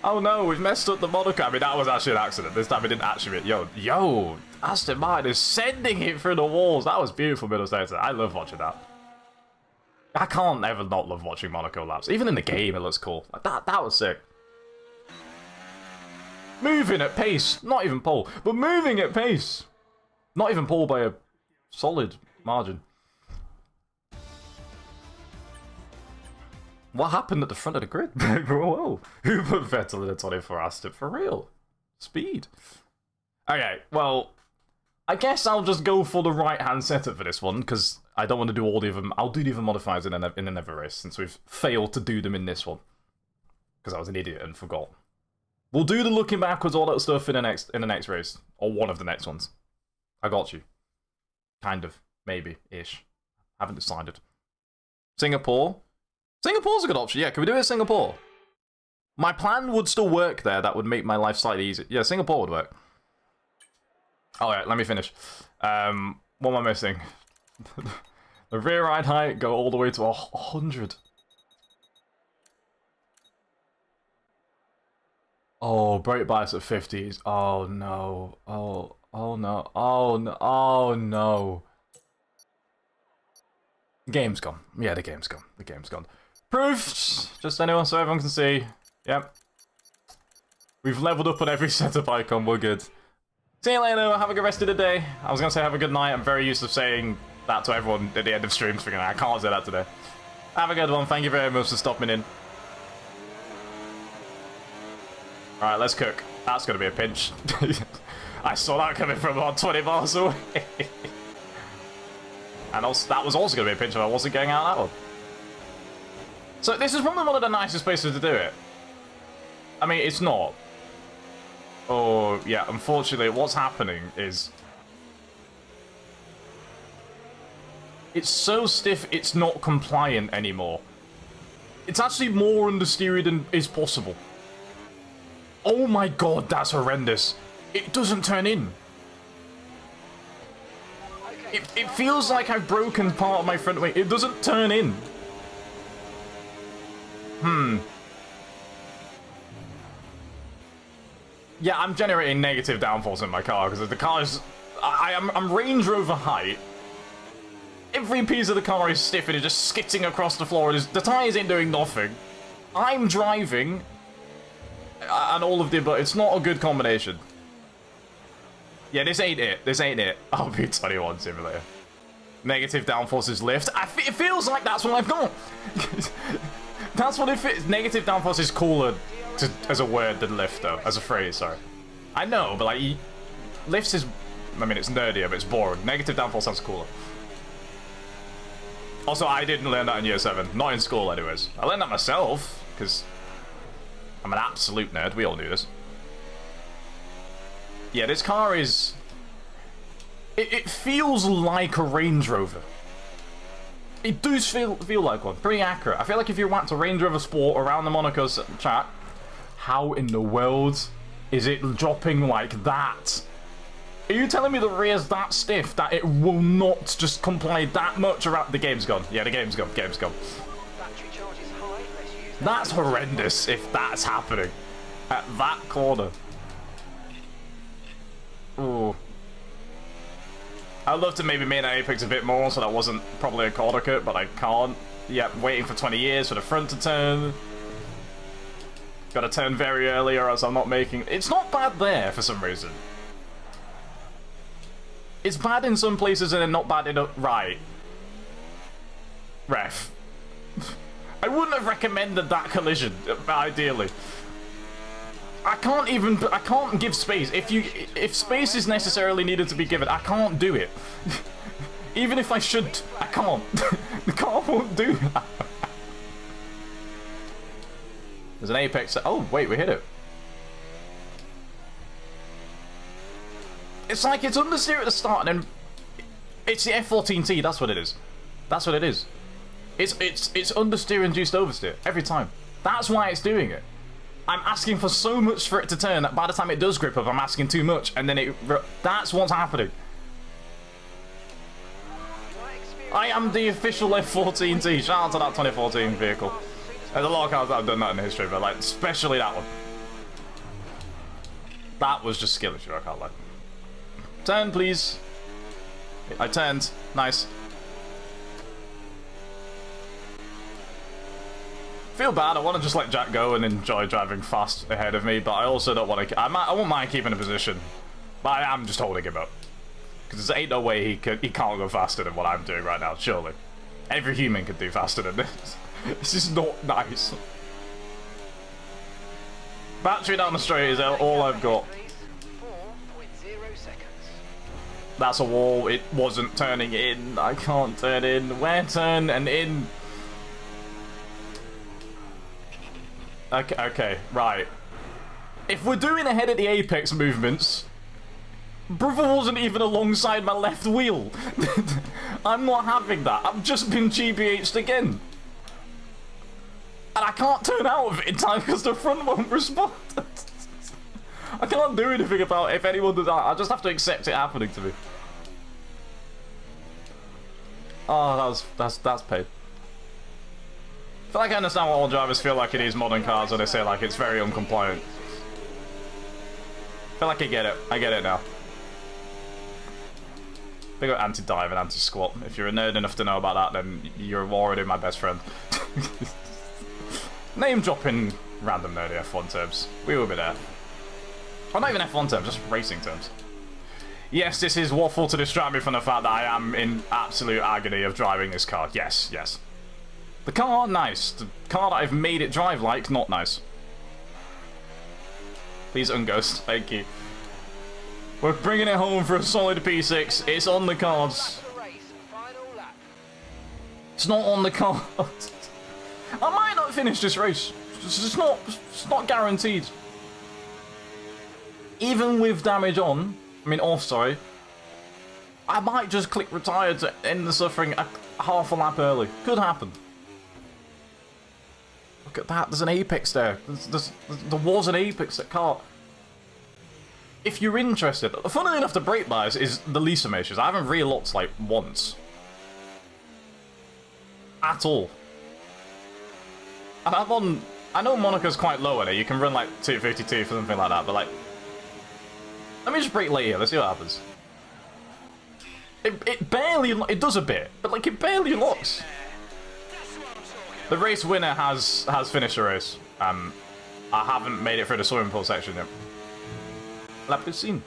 [SPEAKER 1] Oh no, we've messed up the Monaco. I mean, that was actually an accident. This time it didn't actually... Yo, Aston Martin is sending it through the walls. That was beautiful, middle states. I love watching that. I can't ever not love watching Monaco laps. Even in the game, it looks cool. Like, that was sick. Moving at pace. Not even pole, but moving at pace. Not even pole by a solid margin. What happened at the front of the grid? Whoa. Who put Vettel in a 24 Aston? For real? Speed. Okay, well, I guess I'll just go for the right-hand setup for this one, because I don't want to do all the other... I'll do the other modifiers in another race, since we've failed to do them in this one. Because I was an idiot and forgot. We'll do the looking backwards, all that stuff in the next race. Or one of the next ones. I got you. Kind of. Maybe. Ish. Haven't decided. Singapore. Singapore's a good option. Yeah, can we do it in Singapore? My plan would still work there. That would make my life slightly easier. Yeah, Singapore would work. Alright, let me finish. What am I missing? The rear ride height go all the way to 100. Oh, brake bias at 50s. Oh no. Oh no. Oh no. Oh no. The game's gone. Yeah, the game's gone. The game's gone. Proofs! Just anyone so everyone can see. Yep. We've leveled up on every setup icon. We're good. See you later. Have a good rest of the day. I was going to say have a good night. I'm very used to saying that to everyone at the end of streams. Thinking I can't say that today. Have a good one. Thank you very much for stopping in. Alright, let's cook. That's going to be a pinch. I saw that coming from about 20 miles away. And also, that was also going to be a pinch if I wasn't going out that one. So this is probably one of the nicest places to do it. I mean, it's not. Oh, yeah, unfortunately, what's happening is... It's so stiff, it's not compliant anymore. It's actually more understeery than is possible. Oh my god, that's horrendous. It doesn't turn in. It feels like I've broken part of my front wing. It doesn't turn in. Yeah, I'm generating negative downforce in my car because the car is... I'm Range Rover height. Every piece of the car is stiff and it's just skitting across the floor. The tyres ain't doing nothing. I'm driving... And all of the... But it's not a good combination. Yeah, this ain't it. This ain't it. I'll be 21 simulator. Negative downforce is lift. It feels like that's what I've got. That's what it fits. Negative downforce is cooler as a word than lift, though. As a phrase, sorry. I know, but like, lifts is... I mean, it's nerdier, but it's boring. Negative downforce sounds cooler. Also, I didn't learn that in year 7. Not in school, anyways. I learned that myself, because I'm an absolute nerd. We all knew this. Yeah, this car is... It feels like a Range Rover. It does feel like one. Pretty accurate. I feel like if you went to Range Rover Sport around the Monaco track, how in the world is it dropping like that? Are you telling me the rear's that stiff that it will not just comply that much around... The game's gone. Yeah, the game's gone. Game's gone. That's horrendous if that's happening. At that corner. Ooh. I'd love to maybe make that apex a bit more so that wasn't probably a corner cut, but I can't. Yep, waiting for 20 years for the front to turn. Gotta turn very early or else I'm not making... It's not bad there for some reason. It's bad in some places and then not bad in a... Right. Ref. I wouldn't have recommended that collision, ideally. I can't give space. If space is necessarily needed to be given, I can't do it. Even if I should, I can't. The car won't do that. There's an apex. Oh, wait, we hit it. It's like it's understeer at the start, and then it's the F14T. That's what it is. That's what it is. It's understeer induced oversteer every time. That's why it's doing it. I'm asking for so much for it to turn that by the time it does grip up, I'm asking too much, and then that's what's happening. I am the official F14T. Shout out to that 2014 vehicle. There's a lot of cars that have done that in history, but like especially that one. That was just skill issue, I can't lie. Turn, please. I turned. Nice. Feel bad. I want to just let Jack go and enjoy driving fast ahead of me, but I also don't want to. I won't mind keeping a position, but I am just holding him up because there ain't no way he can't go faster than what I'm doing right now. Surely, every human could do faster than this. This is not nice. Battery down the straight is all I've got. That's a wall. It wasn't turning in. I can't turn in. Where turn and in? Okay, right. If we're doing ahead at the apex movements, brother wasn't even alongside my left wheel. I'm not having that. I've just been GBH'd again. And I can't turn out of it in time because the front won't respond. I can't do anything about it if anyone does that. I just have to accept it happening to me. Oh, that's pain. I feel like I understand what all drivers feel like it is modern cars when they say like it's very uncompliant. I feel like I get it. I get it now. They got anti-dive and anti-squat. If you're a nerd enough to know about that, then you're already my best friend. Name dropping random nerdy F1 terms. We will be there. Well, not even F1 terms, just racing terms. Yes, this is waffle to distract me from the fact that I am in absolute agony of driving this car. Yes, yes. The car, nice. The car that I've made it drive like, not nice. Please unghost, thank you. We're bringing it home for a solid P6. It's on the cards. It's not on the cards. I might not finish this race. It's not guaranteed. Even with damage on, I mean off, sorry, I might just click retire to end the suffering half a lap early. Could happen. Look at that, there's an apex there. There was an apex that can't. If you're interested, funnily enough, the brake bias is the least of my issues. I haven't re-locked like once. At all. And I'm on, I know Monaco's quite low in it, you can run like 252 for something like that, but like, let me just brake late here, let's see what happens. It barely, it does a bit, but like it barely locks. The race winner has finished the race. I haven't made it through the swimming pool section yet. La piscine.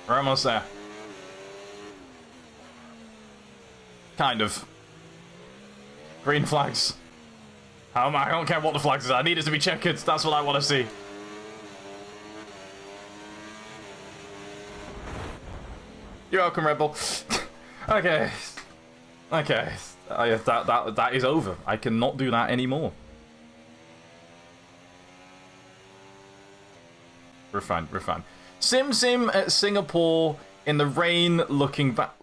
[SPEAKER 1] We're almost there. Kind of. Green flags. I don't care what the flags are. I need it to be checkered. That's what I want to see. You're welcome, Red Bull. Okay. Okay. That is over. I cannot do that anymore. We're fine. We're fine. Sim at Singapore in the rain, looking back.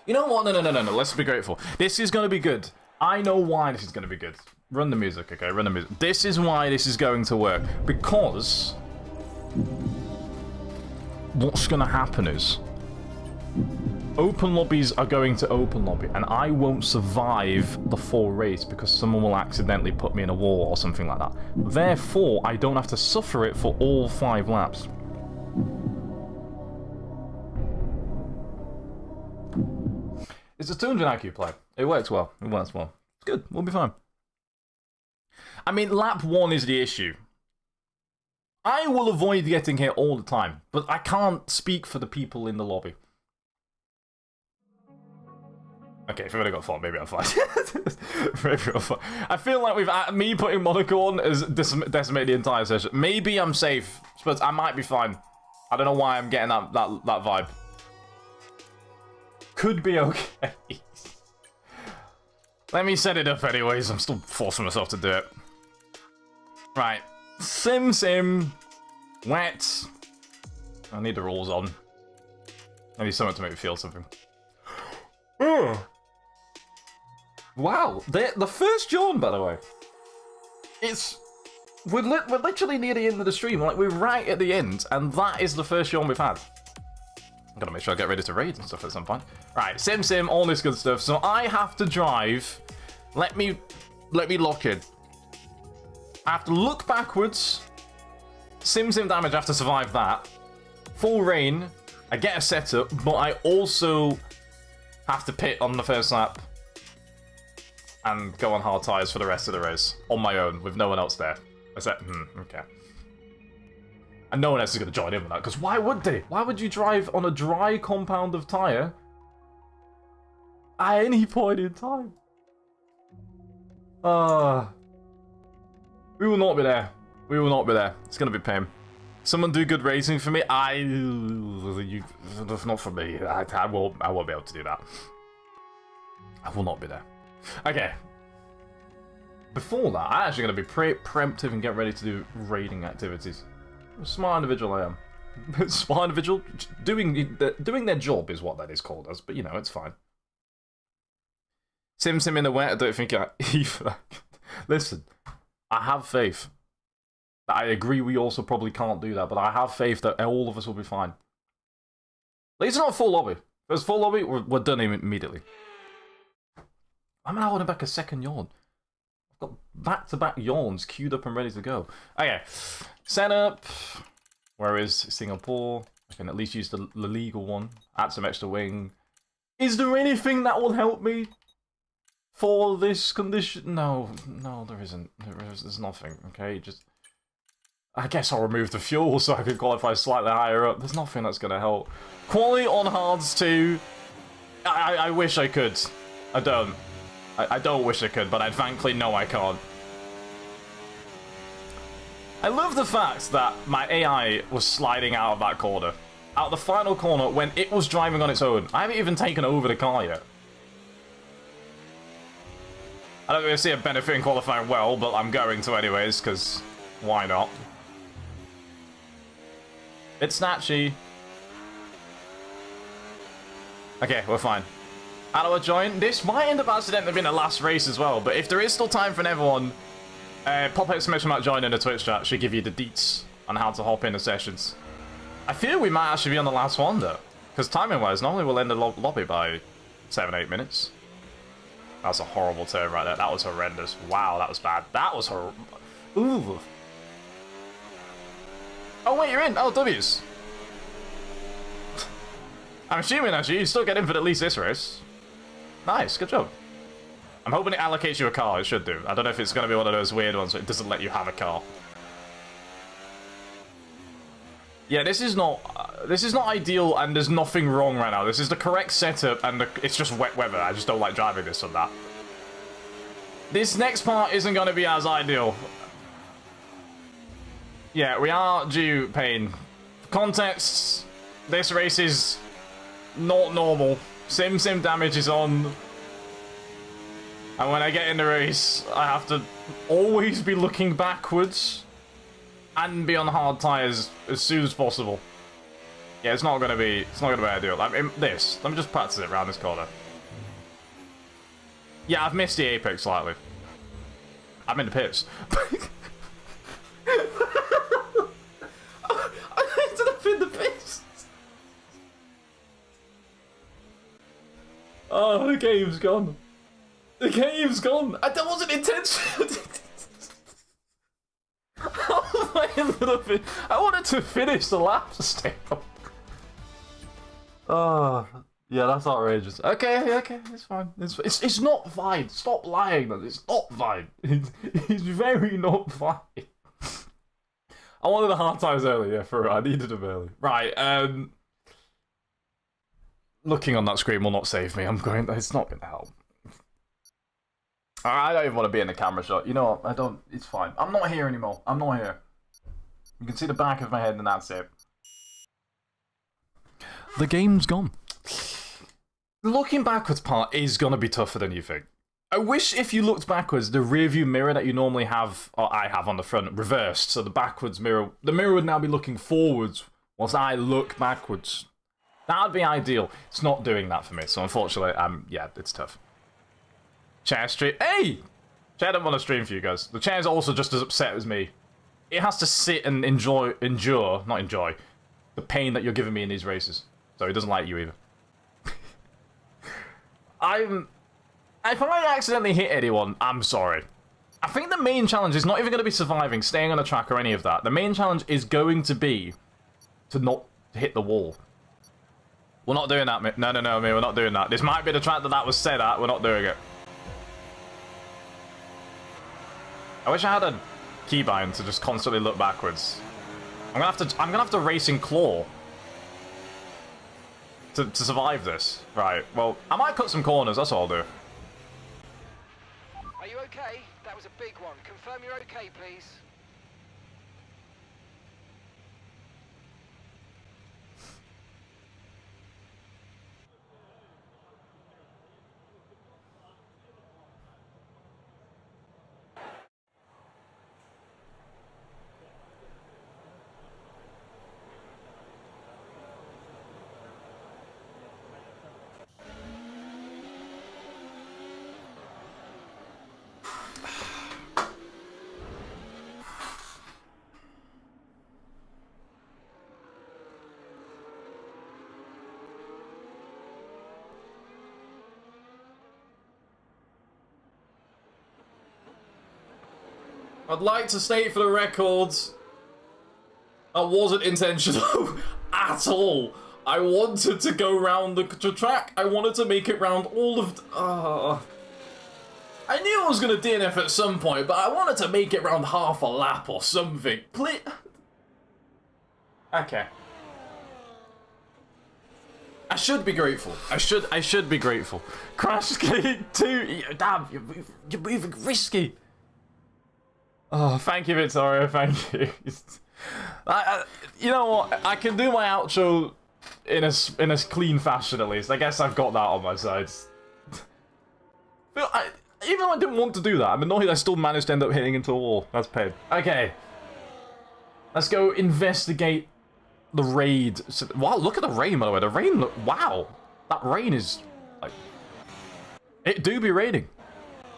[SPEAKER 1] You know what? No. Let's be grateful. This is going to be good. I know why this is going to be good. Run the music, okay? Run the music. This is why this is going to work. Because what's going to happen is open lobbies are going to open lobby, and I won't survive the full race because someone will accidentally put me in a wall or something like that. Therefore, I don't have to suffer it for all 5 laps. It's a 200 IQ play. It works well. It works well. It's good. We'll be fine. I mean, lap 1 is the issue. I will avoid getting here all the time, but I can't speak for the people in the lobby. Okay, if I've only got 4, maybe I'm fine. Maybe I'm fine. I feel like me putting Monaco on has decimated the entire session. Maybe I'm safe, but I might be fine. I don't know why I'm getting that vibe. Could be okay. Let me set it up anyways. I'm still forcing myself to do it. Right. Sim. Wet. I need the rules on. I need something to make me feel something. Wow. The first yawn, by the way. We're literally near the end of the stream. Like, we're right at the end. And that is the first yawn we've had. I'm gonna make sure I get ready to raid and stuff at some point. Right, sim, all this good stuff. So I have to drive. Let me lock in. I have to look backwards. Sim damage, I have to survive that. Full rain. I get a setup, but I also have to pit on the first lap. And go on hard tyres for the rest of the race. On my own, with no one else there. Except, okay. And no one else is going to join in with that, because why would they? Why would you drive on a dry compound of tyre at any point in time? We will not be there. We will not be there. It's going to be pain. Someone do good racing for me? Not for me. I won't be able to do that. I will not be there. Okay. Before that, I'm actually going to be preemptive and get ready to do raiding activities. Smart individual I am. Smart individual? Doing their job is what that is called as, but you know, it's fine. Sim in the wet, I don't think I either. Listen, I have faith. I agree we also probably can't do that, but I have faith that all of us will be fine. At least it's not a full lobby. If it's full lobby, we're done immediately. I'm now holding back a second yawn. I've got back-to-back yawns queued up and ready to go. Okay, setup. Where is Singapore? I can at least use the legal one. Add some extra wing. Is there anything that will help me for this condition? No, there isn't. There's nothing, okay? Just... I guess I'll remove the fuel so I can qualify slightly higher up. There's nothing that's going to help. Quality on hards too. I wish I could. I don't. I don't wish I could, but I thankfully know I can't. I love the fact that my AI was sliding out of that corner. Out of the final corner when it was driving on its own. I haven't even taken over the car yet. I don't really see a benefit in qualifying well, but I'm going to anyways, because why not? It's snatchy. Okay, we're fine. How do I join? This might end up accidentally being the last race as well, but if there is still time for everyone, pop exclamation mark join in the Twitch chat. Should give you the deets on how to hop into sessions. I feel we might actually be on the last one though, because timing-wise, normally we'll end the lobby by 7-8 minutes. That's a horrible turn right there. That was horrendous. Wow, that was bad. That was horrible. Ooh. Oh wait, you're in. Oh, W's. I'm assuming actually you still get in for at least this race. Nice, good job. I'm hoping it allocates you a car. It should do. I don't know if it's going to be one of those weird ones where it doesn't let you have a car. Yeah, this is not ideal, and there's nothing wrong right now. This is the correct setup, and it's just wet weather. I just don't like driving this on that. This next part isn't going to be as ideal. Yeah, we are due pain. Context, this race is not normal. Sim damage is on. And when I get in the race, I have to always be looking backwards and be on hard tires as soon as possible. Yeah, it's not gonna be ideal. Let me just practice it around this corner. Yeah, I've missed the apex slightly. I'm in the pits. I ended up in the pits. Oh, the game's gone. The game's gone. That wasn't intentional. I wanted to finish the lap still. Oh, yeah, that's outrageous. Okay, it's fine. It's not fine. Stop lying, man. It's not fine. It's very not fine. I wanted the hard times early, yeah, I needed them early. Right, looking on that screen will not save me. It's not gonna help. I don't even want to be in the camera shot. You know what? It's fine. I'm not here anymore. I'm not here. You can see the back of my head and that's it. The game's gone. The looking backwards part is going to be tougher than you think. I wish if you looked backwards, the rear view mirror that you normally have, or I have on the front, reversed. So the backwards mirror, the mirror would now be looking forwards, whilst I look backwards. That would be ideal. It's not doing that for me, so unfortunately, yeah, it's tough. Chair stream. Hey! Chair don't want to stream for you guys. The chair's also just as upset as me. It has to sit and endure, the pain that you're giving me in these races. So it doesn't like you either. If I accidentally hit anyone, I'm sorry. I think the main challenge is not even going to be surviving, staying on the track, or any of that. The main challenge is going to be to not hit the wall. We're not doing that, mate. No, we're not doing that. This might be the track that was said at. We're not doing it. I wish I had a keybind to just constantly look backwards. I'm gonna have to race in claw to survive this. Right. Well, I might cut some corners. That's all I'll do.
[SPEAKER 2] Are you okay? That was a big one. Confirm you're okay, please.
[SPEAKER 1] I'd like to state for the records, that wasn't intentional at all. I wanted to go round the track. I wanted to make it round all of... I knew I was going to DNF at some point, but I wanted to make it round half a lap or something. Please. Okay. I should be grateful. I should be grateful. Crash Gate 2. Damn, you're moving risky. Oh, thank you, Victoria. Thank you. You know what? I can do my outro in a clean fashion at least. I guess I've got that on my side. Even though I didn't want to do that, I'm annoyed I still managed to end up hitting into a wall. That's pain. Okay. Let's go investigate the raid. Wow, look at the rain, by the way. The rain, wow. That rain is, like... It do be raining.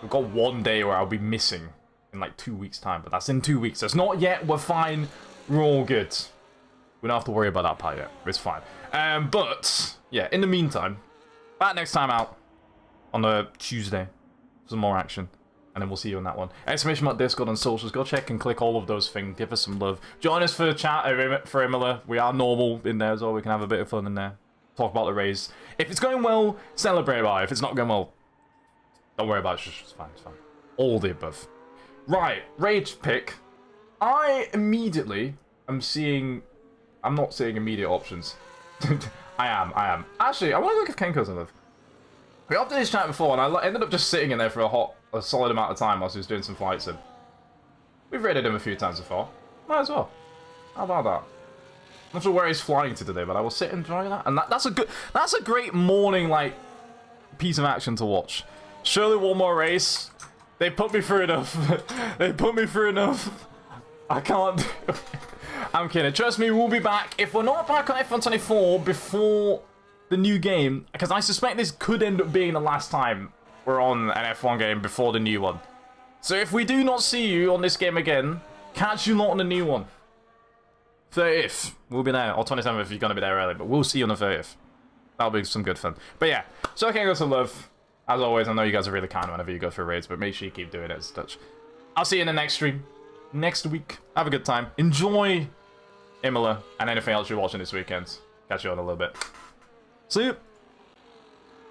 [SPEAKER 1] We've got one day where I'll be missing in like 2 weeks' time, but that's in 2 weeks. It's not yet. We're fine. We're all good. We don't have to worry about that part yet. It's fine. But, yeah, in the meantime, back next time out on a Tuesday. Some more action. And then we'll see you on that one. Exclamation mark Discord and socials. Go check and click all of those things. Give us some love. Join us for the chat for Imola. We are normal in there as well. We can have a bit of fun in there. Talk about the race. If it's going well, celebrate about it. If it's not going well, don't worry about it. It's fine. It's fine. All the above. Right. Rage pick. I immediately am seeing... I'm not seeing immediate options. I am. Actually, I want to look at Kenko's and live. We opted this chat before, and I ended up just sitting in there for a solid amount of time whilst he was doing some flights. And we've raided him a few times before. Might as well. How about that? I'm not sure where he's flying to today, but I will sit and enjoy that. And that's a great morning, like, piece of action to watch. Surely one more race. They put me through enough. They put me through enough. I can't do it. I'm kidding. Trust me, we'll be back. If we're not back on F124 before the new game, because I suspect this could end up being the last time we're on an F1 game before the new one. So if we do not see you on this game again, catch you lot on the new one. 30th, we'll be there. Or 27th if you're going to be there early, but we'll see you on the 30th. That'll be some good fun. But yeah, so okay, go to love. As always, I know you guys are really kind whenever you go for raids, but make sure you keep doing it as such. I'll see you in the next stream, next week. Have a good time. Enjoy Imola and anything else you're watching this weekend. Catch you on a little bit. See you.